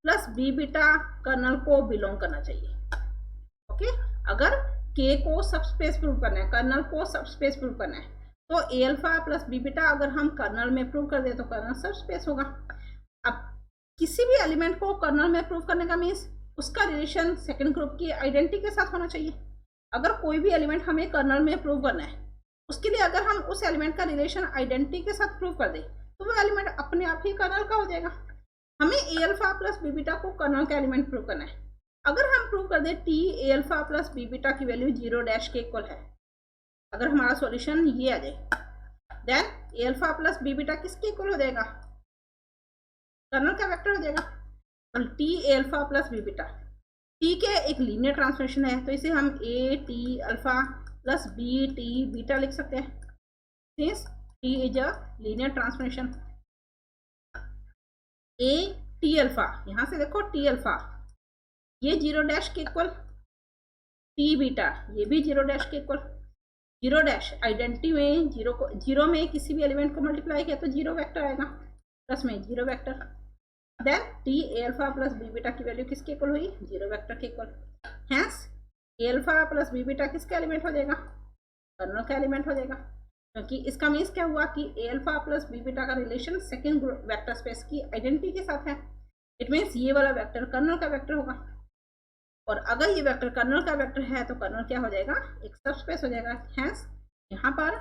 plus B beta kernel को बिलोंग करना चाहिए। ओके, अगर के को सबस्पेस प्रूव करना है, कर्नल को सबस्पेस प्रूव करना है, तो ए अल्फा प्लस बी बीटा अगर हम कर्नल में प्रूव कर दे तो कर्नल सबस्पेस होगा। अब किसी भी एलिमेंट को कर्नल में प्रूव करने का मीन्स उसका रिलेशन सेकंड ग्रुप की आइडेंटिटी के साथ होना चाहिए। अगर कोई भी एलिमेंट हमें कर्नल में प्रूव करना है, उसके लिए अगर हम उस एलिमेंट का रिलेशन आइडेंटिटी के साथ प्रूव कर दे तो वो एलिमेंट अपने आप ही कर्नल का हो जाएगा। हमें A alpha plus B beta को कर्नल का एलिमेंट प्रूव करना है। अगर हम प्रूव कर दे T A alpha plus B beta की वैल्यू 0 डैश के इक्वल है, अगर हमारा सॉल्यूशन ये आ जाए, then A alpha plus B beta किसके इक्वल हो जाएगा, कर्नल का वेक्टर हो जाएगा। तो T A alpha plus B beta, T के एक लीनियर ट्रांसफॉर्मेशन है तो इसे हम A T alpha plus B T beta लिख सकते हैं, since T is a linear transformation. A T alpha, यहां से देखो टी अल्फा ये 0 डैश के इक्वल, टी बीटा ये भी 0 डैश के इक्वल। 0 डैश आइडेंटिटी में 0 को 0 में किसी भी एलिमेंट को मल्टीप्लाई किया तो 0 वेक्टर आएगा, प्लस में 0 vector. Then T A alpha plus B beta की वैल्यू किसके इक्वल हुई, 0 वेक्टर के equal. Hence A alpha plus B beta किसका एलिमेंट हो जाएगा, कर्नल का एलिमेंट हो जाएगा, क्योंकि इसका मीन्स क्या हुआ कि ए अल्फा प्लस बी बीटा का रिलेशन सेकंड वेक्टर स्पेस की आइडेंटिटी के साथ है। इट मीन्स ये वाला वेक्टर कर्नल का वेक्टर होगा, और अगर ये वेक्टर कर्नल का वेक्टर है तो कर्नल क्या हो जाएगा, एक सबस्पेस हो जाएगा। हैंस यहाँ पर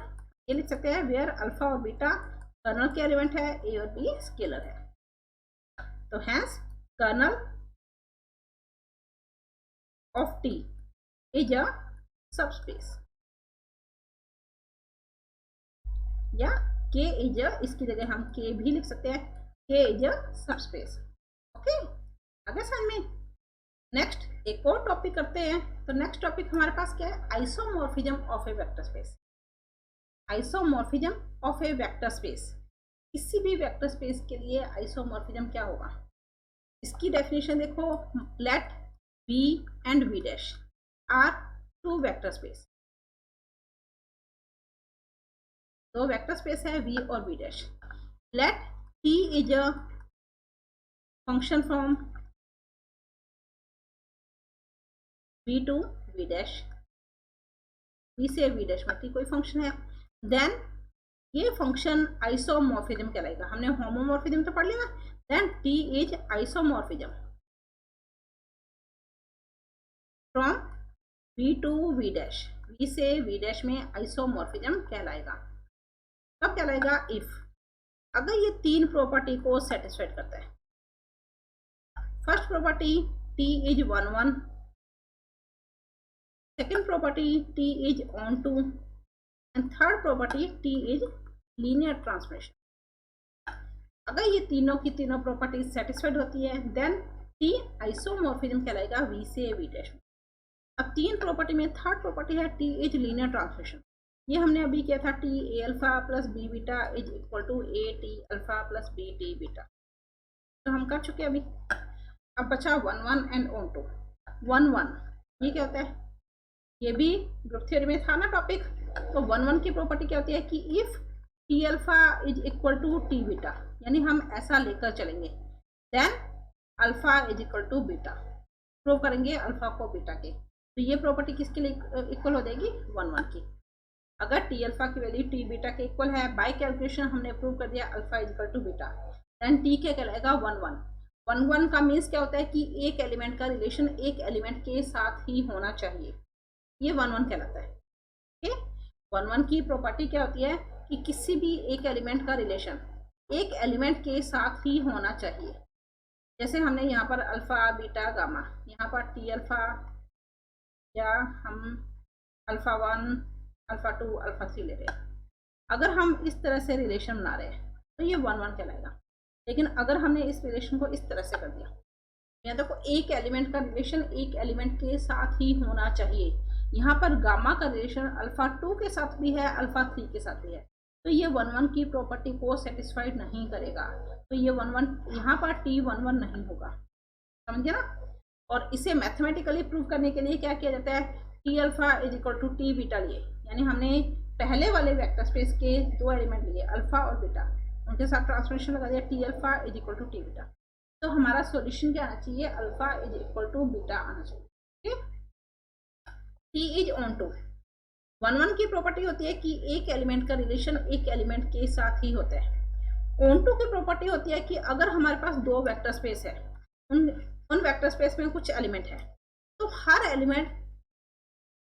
ये लिख सकते हैं वेयर अल्फा और बीटा कर्नल के एलिमेंट है, ए और बी स्केलर है। तो hence kernel of T is a subspace, या के इज अ, इसकी जगह हम के भी लिख सकते हैं, के इज अ सबस्पेस। ओके, आगे समझ में। नेक्स्ट एक और टॉपिक करते हैं। तो नेक्स्ट टॉपिक हमारे पास क्या है, isomorphism of A vector space. Isomorphism of A vector space, किसी भी वेक्टर स्पेस के लिए आइसोमॉर्फिज्म क्या होगा, इसकी डेफिनेशन देखो, let B and V dash are two vector space. दो वेक्टर स्पेस है वी और V dash. Let T is a function from V to V dash, V से वी डैश में कोई फंक्शन है, देन ये फंक्शन आइसोमॉर्फिज्म कहलाएगा। हमने होमोमॉर्फिज्म तो पढ़ लिया ना, then T is isomorphism from V to V dash, V से वी डैश में आइसोमॉर्फिज्म कहलाएगा। कब कहलाएगा, इफ अगर ये तीन प्रॉपर्टी को सेटिस्फाइड करता है। First property T is 1 1, second property T is onto, and third property T is linear transformation. अगर ये तीनों की तीनों प्रॉपर्टी सेटिस्फाइड होती है देन टी आइसोमॉर्फिज्म कहलाएगा वी से वी डैश में। अब तीन प्रॉपर्टी में थर्ड प्रॉपर्टी है टी इज लीनियर ट्रांसफॉर्मेशन। ये हमने अभी किया था, T A alpha plus B beta is equal to A T alpha plus B T beta, तो हम कर चुके अभी। अब बचा 1 1 एंड ऑन टू। 1 1 ये क्या होता है, ये भी ग्रुप थ्योरी में था ना टॉपिक। तो 1 1 की प्रॉपर्टी क्या होती है कि if T alpha is equal to T beta, यानी हम ऐसा लेकर चलेंगे, then alpha is equal to beta. Prove करेंगे अल्फा को बीटा के, तो ये प्रॉपर्टी किसके लिए इक्वल हो जाएगी 1 1 की। अगर टी अल्फा की वैल्यू टी बीटा के इक्वल है, बाय कैलकुलेशन हमने प्रूव कर दिया alpha is equal to beta, then T क्या कहलाएगा 1 1। 1 1 का मीन्स क्या होता है कि एक एलिमेंट का रिलेशन एक एलिमेंट के साथ ही होना चाहिए, ये 1 1 कहलाता है। ठीक है, 1 1 की प्रॉपर्टी क्या होती है कि किसी भी एक एलिमेंट का रिलेशन एक एलिमेंट के साथ ही होना चाहिए। जैसे हमने यहाँ पर अल्फा बीटा गामा, यहाँ पर टी अल्फा या हम अल्फा 1 अल्फा 2 अल्फा 3 ले रहे हैं, अगर हम इस तरह से रिलेशन बना रहे हैं तो ये 1 1 कहलाएगा। लेकिन अगर हमने इस रिलेशन को इस तरह से कर दिया, यहाँ देखो एक एलिमेंट का रिलेशन एक एलिमेंट के साथ ही होना चाहिए, यहाँ पर गामा का रिलेशन अल्फा 2 के साथ भी है अल्फा 3 के साथ भी है, तो ये 1 1 की प्रॉपर्टी को सेटिस्फाइड नहीं करेगा, तो ये 1 1 यहाँ पर टी 1 1 नहीं होगा, समझे ना। और इसे मैथमेटिकली प्रूव करने के लिए क्या किया जाता है, T alpha is equal to T beta लिए, यानी हमने पहले वाले वेक्टर स्पेस के दो एलिमेंट लिए अल्फा और बीटा, उनके साथ ट्रांसफॉर्मेशन लगा दिया T alpha is equal to T beta, तो हमारा सॉल्यूशन क्या आना चाहिए, alpha is equal to beta आना चाहिए। ठीक, टी इज ऑन टू। 1 1 की प्रॉपर्टी होती है कि एक एलिमेंट का रिलेशन एक एलिमेंट के साथ ही होता है। ऑन टू की प्रॉपर्टी होती है कि अगर हमारे पास दो वेक्टर स्पेस है, उन वेक्टर स्पेस में कुछ एलिमेंट है, तो हर एलिमेंट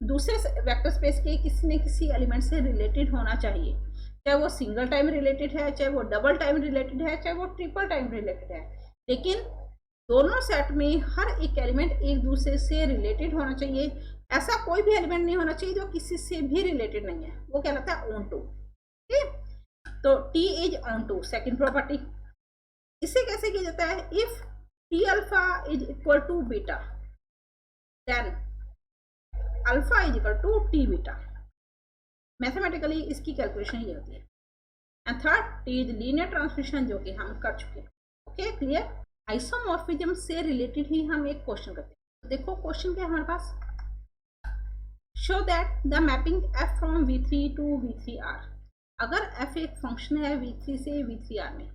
दूसरे वेक्टर स्पेस के किसी न किसी एलिमेंट से रिलेटेड होना चाहिए, चाहे वो सिंगल टाइम रिलेटेड है, चाहे वो डबल टाइम रिलेटेड है, चाहे वो ट्रिपल टाइम रिलेटेड है, लेकिन दोनों सेट में हर एक एलिमेंट एक दूसरे से रिलेटेड होना चाहिए। ऐसा कोई भी एलिमेंट नहीं होना चाहिए जो किसी से भी रिलेटेड नहीं है, वो कहलाता है ऑन टू। ठीक, तो T is onto, second property. इसे कैसे किया जाता है, if T alpha is equal to beta then alpha is equal to T beta. Mathematically इसकी कैलकुलेशन ये होती है। And third, T is linear transformation, जो कि हम कर चुके हैं। Okay, clear. आइसोमॉर्फिज्म से रिलेटेड ही हम एक क्वेश्चन करते हैं। देखो क्वेश्चन क्या है हमारे पास, show that the mapping f from v3 to v3r। अगर f एक फंक्शन है v3 से v3r में,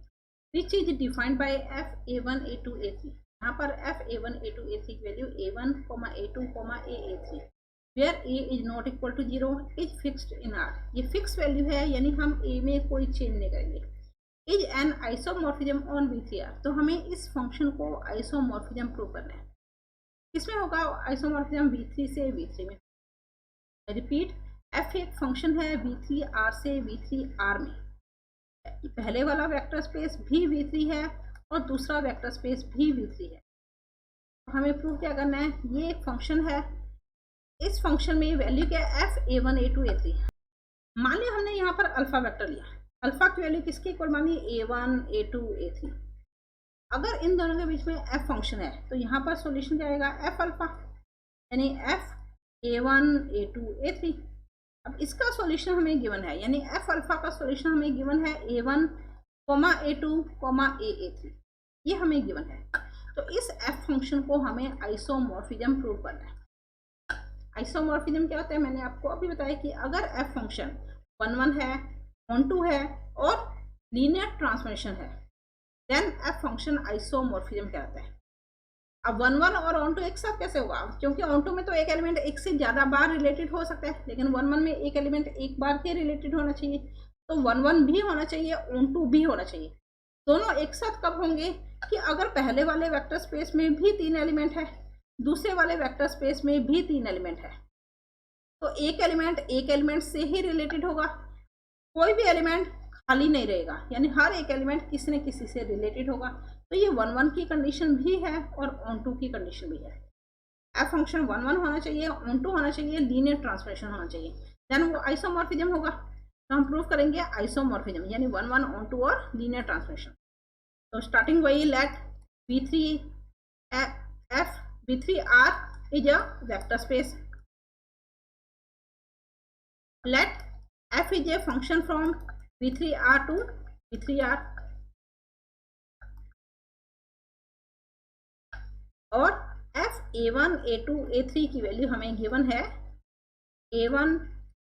which is defined by f a1 a2 a3। यहाँ पर f a1 a2 a3 की value a1, a2, a3 where a is not equal to 0 is fixed in r। ये fix value है, यानी हम a में कोई चेंज नहीं करेंगे। Is an isomorphism on v3r, तो हमें इस फंक्शन को आइसोमॉर्फिज्म प्रूव करना है। किसमें होगा आइसोमॉर्फिज्म, v3 से v3 में। रिपीट, f एक फंक्शन है v3r से v3r में, पहले वाला वेक्टर स्पेस भी v3 है और दूसरा वेक्टर स्पेस भी v3 है। हमें प्रूव क्या करना है, ये एक फंक्शन है, इस फंक्शन में वैल्यू क्या है f a1 a2 a3। मान लिया हमने यहाँ पर अल्फा वेक्टर लिया, अल्फा की वैल्यू किसके इक्वल मानी, a1 a2 a3। अगर इन दोनों के बीच में f फंक्शन है, तो यहाँ पर सॉल्यूशन क्या आएगा, f अल्फा, यानी f a1 a2 a3। अब इसका सॉल्यूशन हमें गिवन है, यानी f अल्फा का सॉल्यूशन हमें गिवन है a1, a2, a3, ये हमें गिवन है। तो इस f फंक्शन को हमें आइसोमॉर्फिज्म प्रूव करना है। आइसोमॉर्फिज्म क्या होता है, मैंने आपको अभी बताया कि अगर f फंक्शन 1 1 है, ऑन टू है और लीनियर ट्रांसफॉर्मेशन है, देन f फंक्शन आइसोमॉर्फिज्म कहलाता है। अब 1 1 और ऑन टू एक साथ कैसे होगा, क्योंकि ऑन टू में तो एक एलिमेंट एक से ज़्यादा बार रिलेटेड हो सकता है, लेकिन 1 1 में एक एलिमेंट एक बार ही रिलेटेड होना चाहिए, तो 1 1 भी होना चाहिए, ऑन टू भी होना चाहिए। दोनों एक साथ कब होंगे, कि अगर पहले वाले वेक्टर स्पेस में भी 3 एलिमेंट है, दूसरे वाले वेक्टर स्पेस में भी 3 एलिमेंट है, तो एक एलिमेंट से ही रिलेटेड होगा, कोई भी एलिमेंट खाली नहीं रहेगा, यानी हर एक एलिमेंट किसी न किसी से रिलेटेड होगा। तो ये 1 1 की कंडीशन भी है और ऑन टू की कंडीशन भी है। एफ फंक्शन 1 1 होना चाहिए, ऑन टू होना चाहिए, लीनियर ट्रांसफॉर्मेशन होना चाहिए, देन वो आइसोमॉर्फिज्म होगा। तो हम प्रूव करेंगे आइसोमॉर्फिज्म, यानी 1 1 ऑन टू और लीनियर ट्रांसफॉर्मेशन। तो स्टार्टिंग वही, late v3r is a vector space, let f is a function from v3r to v3r, और f a1 a2 a3 की वैल्यू हमें गिवन है a1,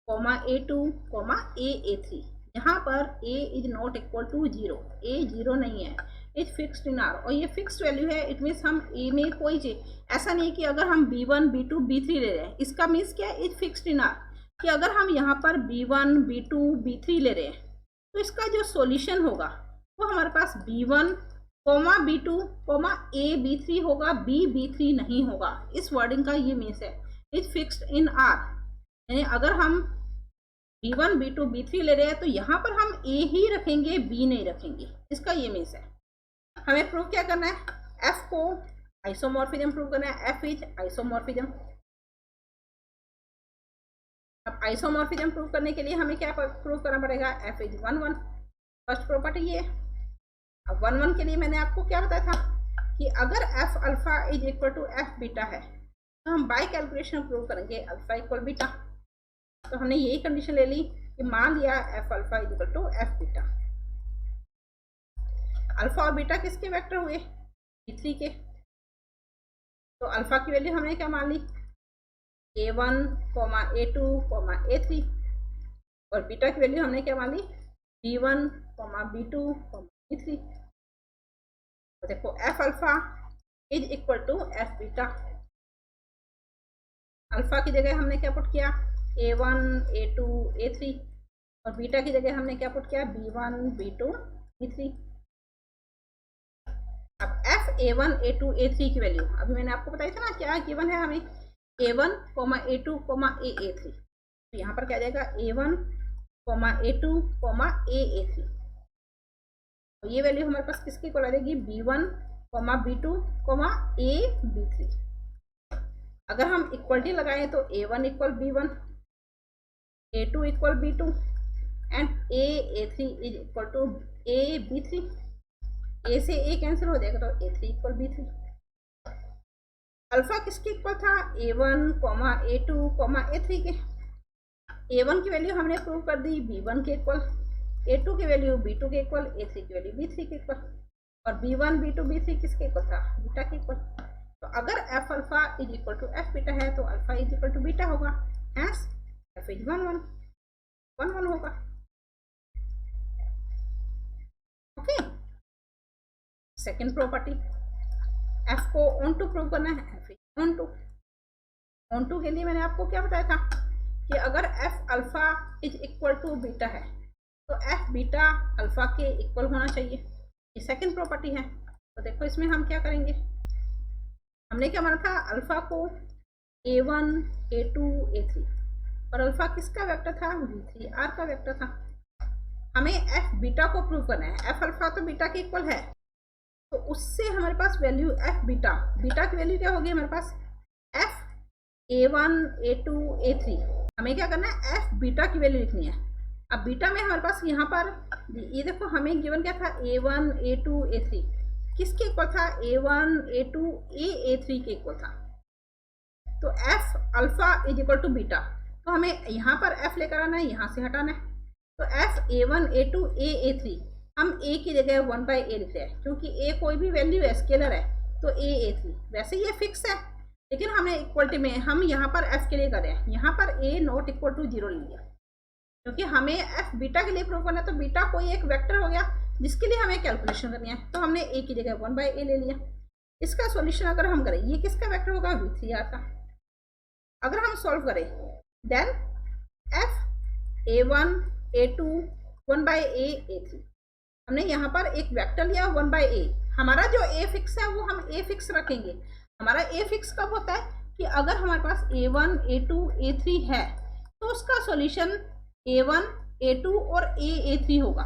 a2, a3। यहाँ पर a is not equal to 0, a 0 नहीं है, is fixed in are, और ये फिक्स्ड वैल्यू है। इट मीन्स हम ए में कोई चीज ऐसा नहीं कि अगर हम B1 B2 B3 ले रहे हैं, इसका मीन्स क्या है, इज फिक्स्ड इन आर, कि अगर हम यहाँ पर B1 B2 B3 ले रहे हैं तो इसका जो सॉल्यूशन होगा वो हमारे पास B1 B2 A B3 होगा, B B3 नहीं होगा। इस वर्डिंग का ये मीन्स है, इज फिक्स्ड इन आर, यानी अगर हम B1 B2 B3 ले रहे हैं तो यहाँ पर हम A ही रखेंगे, B नहीं रखेंगे। इसका ये मीन्स है। हमें प्रूव क्या करना है, F को आइसोमॉर्फिज्म प्रूव करना है। F is isomorphism. अब आइसोमॉर्फिज्म प्रूव करने के लिए हमें क्या प्रूव करना पड़ेगा, F इज 1 1। फर्स्ट प्रॉपर्टी ये। अब 1 1 के लिए मैंने आपको क्या बताया था कि अगर F alpha is equal to F beta है तो हम बाय कैलकुलेशन प्रूव करेंगे अल्फा इक्वल बीटा। तो हमने यही कंडीशन ले ली कि मान लिया F alpha is equal to F beta. Alpha और बीटा किसके वेक्टर हुए, B3 के। तो अल्फा की वैल्यू हमने क्या मान ली, A1, A2, A3, और बीटा की वैल्यू हमने क्या मान ली, B1, B2, B3। तो देखो F alpha is equal to F beta. Alpha की जगह हमने क्या पुट किया, A1, A2, A3, और बीटा की जगह हमने क्या पुट किया, B1, B2, B3। अब F A1, A2, A3 की वैल्यू अभी मैंने आपको बताया था ना, क्या गिवन है हमें, A1, A2, A3। तो यहाँ पर क्या जाएगा, A1, A2, A3। तो ये वैल्यू हमारे पास किसकी इक्वल आ जाएगी, B1, B2, A B3। अगर हम इक्वलिटी लगाएं तो A1 equal B1, A2 equal B2 and A3 is equal to A B3। A से A कैंसिल हो जाएगा तो A3 इक्वल B3। अल्फा किसके इक्वल था, A1, A2, A3 के। A1 की वैल्यू हमने प्रूव कर दी B1 के इक्वल, A2 की वैल्यू B2 के इक्वल, A3 की वैल्यू B3 के इक्वल, और B1, B2, B3 किसके इक्वल था, बीटा के इक्वल। तो अगर F alpha is equal to F beta है तो alpha is equal to beta होगा, हैंस F इज 1 1 होगा। ओके, सेकेंड प्रॉपर्टी, F को ऑन टू प्रूव करना है। F इज ऑन टू के लिए मैंने आपको क्या बताया था कि अगर F alpha is equal to beta है तो F बीटा अल्फा के इक्वल होना चाहिए। ये सेकेंड प्रॉपर्टी है। तो देखो इसमें हम क्या करेंगे, हमने क्या माना था, अल्फा को A1, A2, A3, और अल्फा किसका वेक्टर था, B3 R का वेक्टर था। हमें F बीटा को प्रूव करना है। F अल्फा तो बीटा के इक्वल है, तो उससे हमारे पास वैल्यू F बीटा, बीटा की वैल्यू क्या होगी हमारे पास, F A1, A2, A3। हमें क्या करना है, F बीटा की वैल्यू लिखनी है। अब बीटा में हमारे पास यहाँ पर ये देखो हमें गिवन क्या था, A1, A2, A3 किसके इक्वल था, A1, A2, A3 के इक्वल था। तो F alpha is equal to beta, तो हमें यहाँ पर F लेकर आना है, यहाँ से हटाना है। तो F A1, A2, A3, हम A की जगह 1/A लिख रहे हैं क्योंकि A कोई भी वैल्यू है, स्केलर है, तो A3। वैसे ये फिक्स है, लेकिन हमने इक्वलिटी में हम यहाँ पर F के लिए कर रहे हैं, यहाँ पर A नॉट इक्वल टू 0 ले लिया क्योंकि हमें F बीटा के लिए प्रूव करना है। तो बीटा कोई एक वेक्टर हो गया जिसके लिए हमें कैलकुलेशन करनी है, तो हमने A की जगह 1/A ले लिया। इसका सॉल्यूशन अगर हम करें, ये किसका वेक्टर होगा, V3R का। अगर हम सॉल्व करें then F A1, A2, 1/A A3। हमने यहाँ पर एक वेक्टर लिया 1/A। हमारा जो A फिक्स है वो हम A फिक्स रखेंगे। हमारा A फिक्स कब होता है कि अगर हमारे पास A1, A2, A3 है तो उसका सॉल्यूशन A1, A2 और A3 होगा।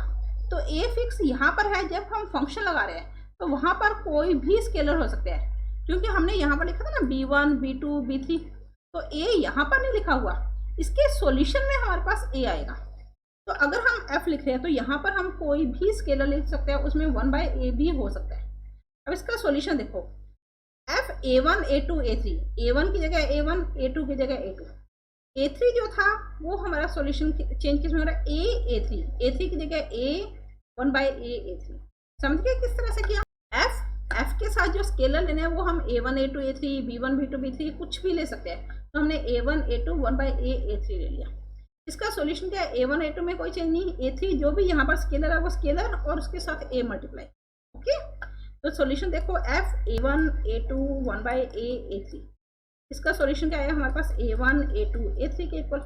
तो A फिक्स यहाँ पर है, जब हम फंक्शन लगा रहे हैं तो वहाँ पर कोई भी स्केलर हो सकता है, क्योंकि हमने यहाँ पर लिखा था ना B1, B2, B3, तो A यहाँ पर नहीं लिखा हुआ, इसके सॉल्यूशन में हमारे पास A आएगा। तो अगर हम F लिख रहे हैं तो यहाँ पर हम कोई भी स्केलर लिख सकते हैं, उसमें 1/A भी हो सकता है। अब इसका सॉल्यूशन देखो, F A1, A2, A3, A1 की जगह A1, A2 की जगह A2, A3 जो था वो हमारा सॉल्यूशन चेंज किस में हो रहा है, A3, A3 की जगह A 1/A A3। समझ गए किस तरह से किया। F के साथ जो स्केलर लेने हैं वो हम A1, A2, A3, B1, B2, B3 कुछ भी ले सकते हैं। तो हमने A1, A2, 1/A A3 ले लिया। इसका सॉल्यूशन क्या है, A1, A2 में कोई चेंज नहीं, A3 जो भी यहाँ पर स्केलर है वो स्केलर और उसके साथ A मल्टीप्लाई। ओके। तो सॉल्यूशन देखो F(a1 a2 1/a(a3), इसका सॉल्यूशन क्या है हमारे पास a1 a2 a3 के इक्वल।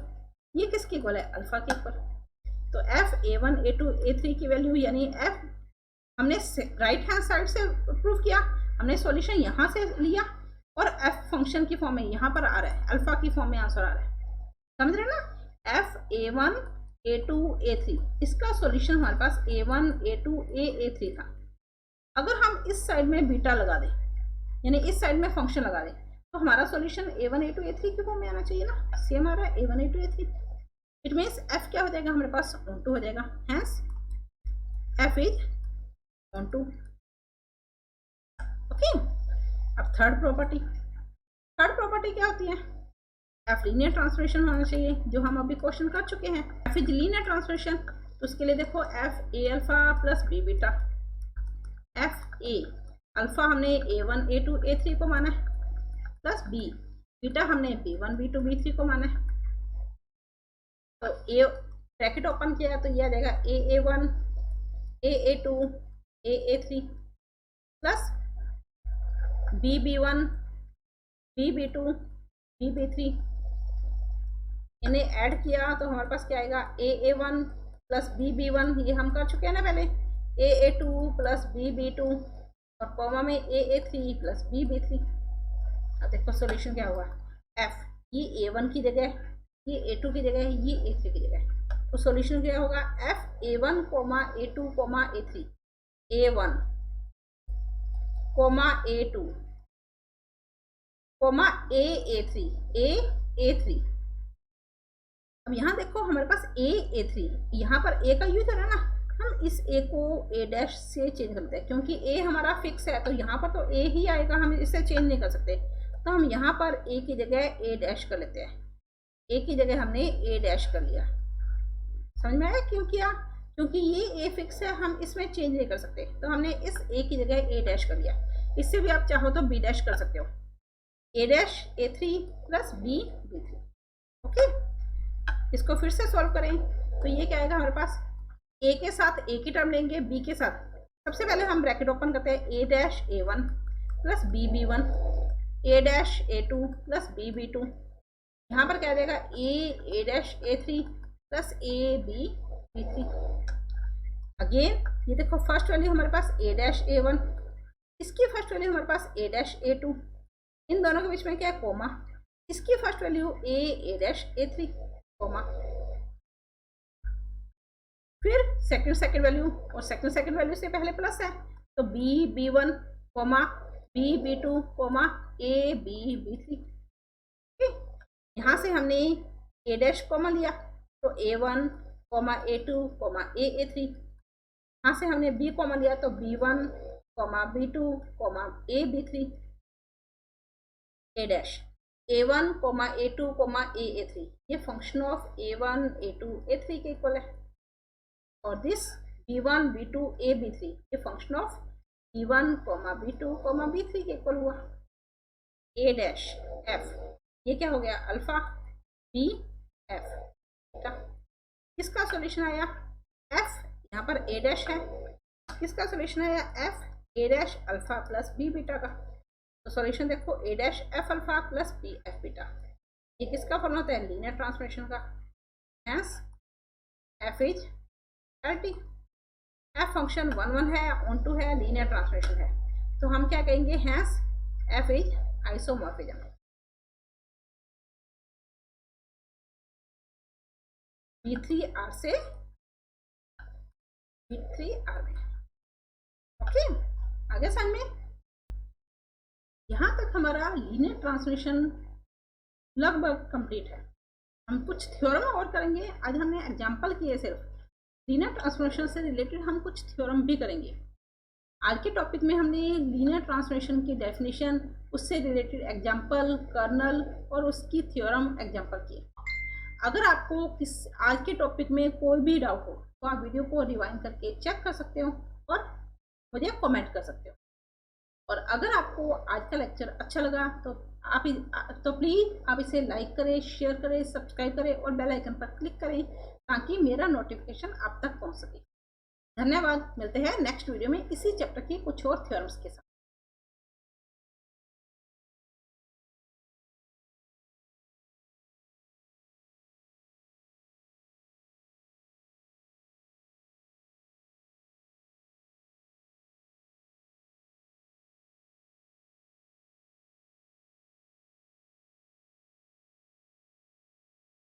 ये किसके इक्वल है? अल्फा के इक्वल। तो F(a1 a2 a3) की वैल्यू यानी F हमने राइट हैंड साइड से प्रूव किया, हमने सॉल्यूशन यहाँ से लिया और F फंक्शन की फॉर्म में यहाँ पर आ रहा है, अल्फा की फॉर्म में आंसर आ रहा है। समझ रहे ना? F(a1 a2 a3) इसका सॉल्यूशन हमारे पास a1 a2 a3 था। अगर हम इस साइड में बीटा लगा दें, यानी इस साइड में फंक्शन लगा दें, तो हमारा सॉल्यूशन a1 a2 a3 की फॉर्म में आना चाहिए ना। सेम आ रहा है a1 a2 a3। It means F क्या हो जाएगा हमारे पास? ऑन टू हो जाएगा। Hence F is onto. Okay, अब थर्ड प्रॉपर्टी क्या होती है? F लीनियर ट्रांसफॉर्मेशन होना चाहिए, जो हम अभी क्वेश्चन कर चुके हैं। F इज लीनियर ट्रांसफॉर्मेशन, तो उसके लिए देखो F a alpha plus b beta. F a alpha हमने a1 a2 a3 को माना है, प्लस b बीटा हमने b1 b2 b3 को माना है। तो a ब्रैकेट ओपन किया तो यह आ जाएगा a1 a2 a3 plus b1 b2 b3। इन्हें ऐड किया तो हमारे पास क्या आएगा? a1 प्लस b1, ये हम कर चुके हैं ना पहले, a2 प्लस b2 और कॉमा में a3 प्लस b3। अब देखो सॉल्यूशन क्या हुआ? F ये a1 की जगह, ये a2 की जगह, ये a3 की जगह। तो सॉल्यूशन क्या होगा? F a1 a2 a3, a1 a2 a3 a3। अब यहाँ देखो हमारे पास a3, यहाँ पर a का यूज है ना, हम इस a को a डैश से चेंज करते हैं, क्योंकि a हमारा फिक्स है तो यहाँ पर तो a ही आएगा, हम इससे चेंज नहीं कर सकते। तो हम यहाँ पर a की जगह a डैश कर लेते हैं, a की जगह हमने a डैश कर लिया। समझ में आया क्यों किया? क्योंकि ये a फिक्स है, हम इसमें चेंज नहीं कर सकते, तो हमने इस a की जगह a डैश कर लिया। इससे भी आप चाहो तो b डैश कर सकते हो, a dash a3 plus b b3। Okay, इसको फिर से सॉल्व करें तो ये क्या आएगा हमारे पास? a के साथ a की टर्म लेंगे, b के साथ सबसे पहले हम ब्रैकेट ओपन करते हैं, a dash a1 plus b b1, a dash a2 plus b b2। यहाँ पर क्या आ जाएगा? a dash a3 plus a b b3। Again ये देखो फर्स्ट वैल्यू हमारे पास a डैश a1, इसकी फर्स्ट वैल्यू हमारे पास a डैश a2, इन दोनों के बीच में क्या है? कोमा। इसकी first value a dash a3 comma. फिर सेकंड वैल्यू, और सेकंड वैल्यू से पहले प्लस है, तो b b1 comma b b2 comma a b b3। यहाँ से हमने a डैश कॉमा लिया तो a1 comma a2 comma a3। यहाँ से हमने b कॉमा लिया तो b1 comma b2 comma a b3। a dash a1 comma a2 comma a3, ये function of a1 a2 a3 के इक्वल है। और this b1 b2 a b3, ये function of b1 comma b2 coma b3 के equal हुआ। a dash f, ये क्या हो गया? Alpha b f। किसका सॉल्यूशन आया? f, यहाँ पर a डैश है, किसका सॉल्यूशन आया? f a dash alpha plus b beta का। तो सॉल्यूशन देखो a dash f alpha plus b f beta. ये किसका फॉर्म होता है? लीनियर ट्रांसफॉर्मेशन का। Hence f is LT। f function 1 1 है, ऑन टू है, लीनियर ट्रांसफॉर्मेशन है, तो हम क्या कहेंगे? Hence f is isomorphism. B3R से B3R में। ओके, आगे समझ में? यहाँ तक हमारा लीनियर ट्रांसफॉर्मेशन लगभग कंप्लीट है। हम कुछ थ्योरम और करेंगे, आज हमने एग्जांपल किए सिर्फ। लीनियर ट्रांसफॉर्मेशन से रिलेटेड हम कुछ थ्योरम भी करेंगे। आज के टॉपिक में हमने लीनियर ट्रांसफॉर्मेशन की डेफिनेशन, उससे रिलेटेड एग्जांपल, कर्नल और उसकी थ्योरम एग्जांपल किए। अगर आपको आज के टॉपिक में कोई भी डाउट हो तो आप वीडियो को रिवाइंड करके चेक कर सकते हो और मुझे कमेंट कर सकते हो। और अगर आपको आज का लेक्चर अच्छा लगा तो प्लीज़ आप इसे लाइक करें, शेयर करें, सब्सक्राइब करें और बेल आइकन पर क्लिक करें ताकि मेरा नोटिफिकेशन आप तक पहुंच सके। धन्यवाद। मिलते हैं नेक्स्ट वीडियो में इसी चैप्टर की कुछ और थ्योरम्स के साथ।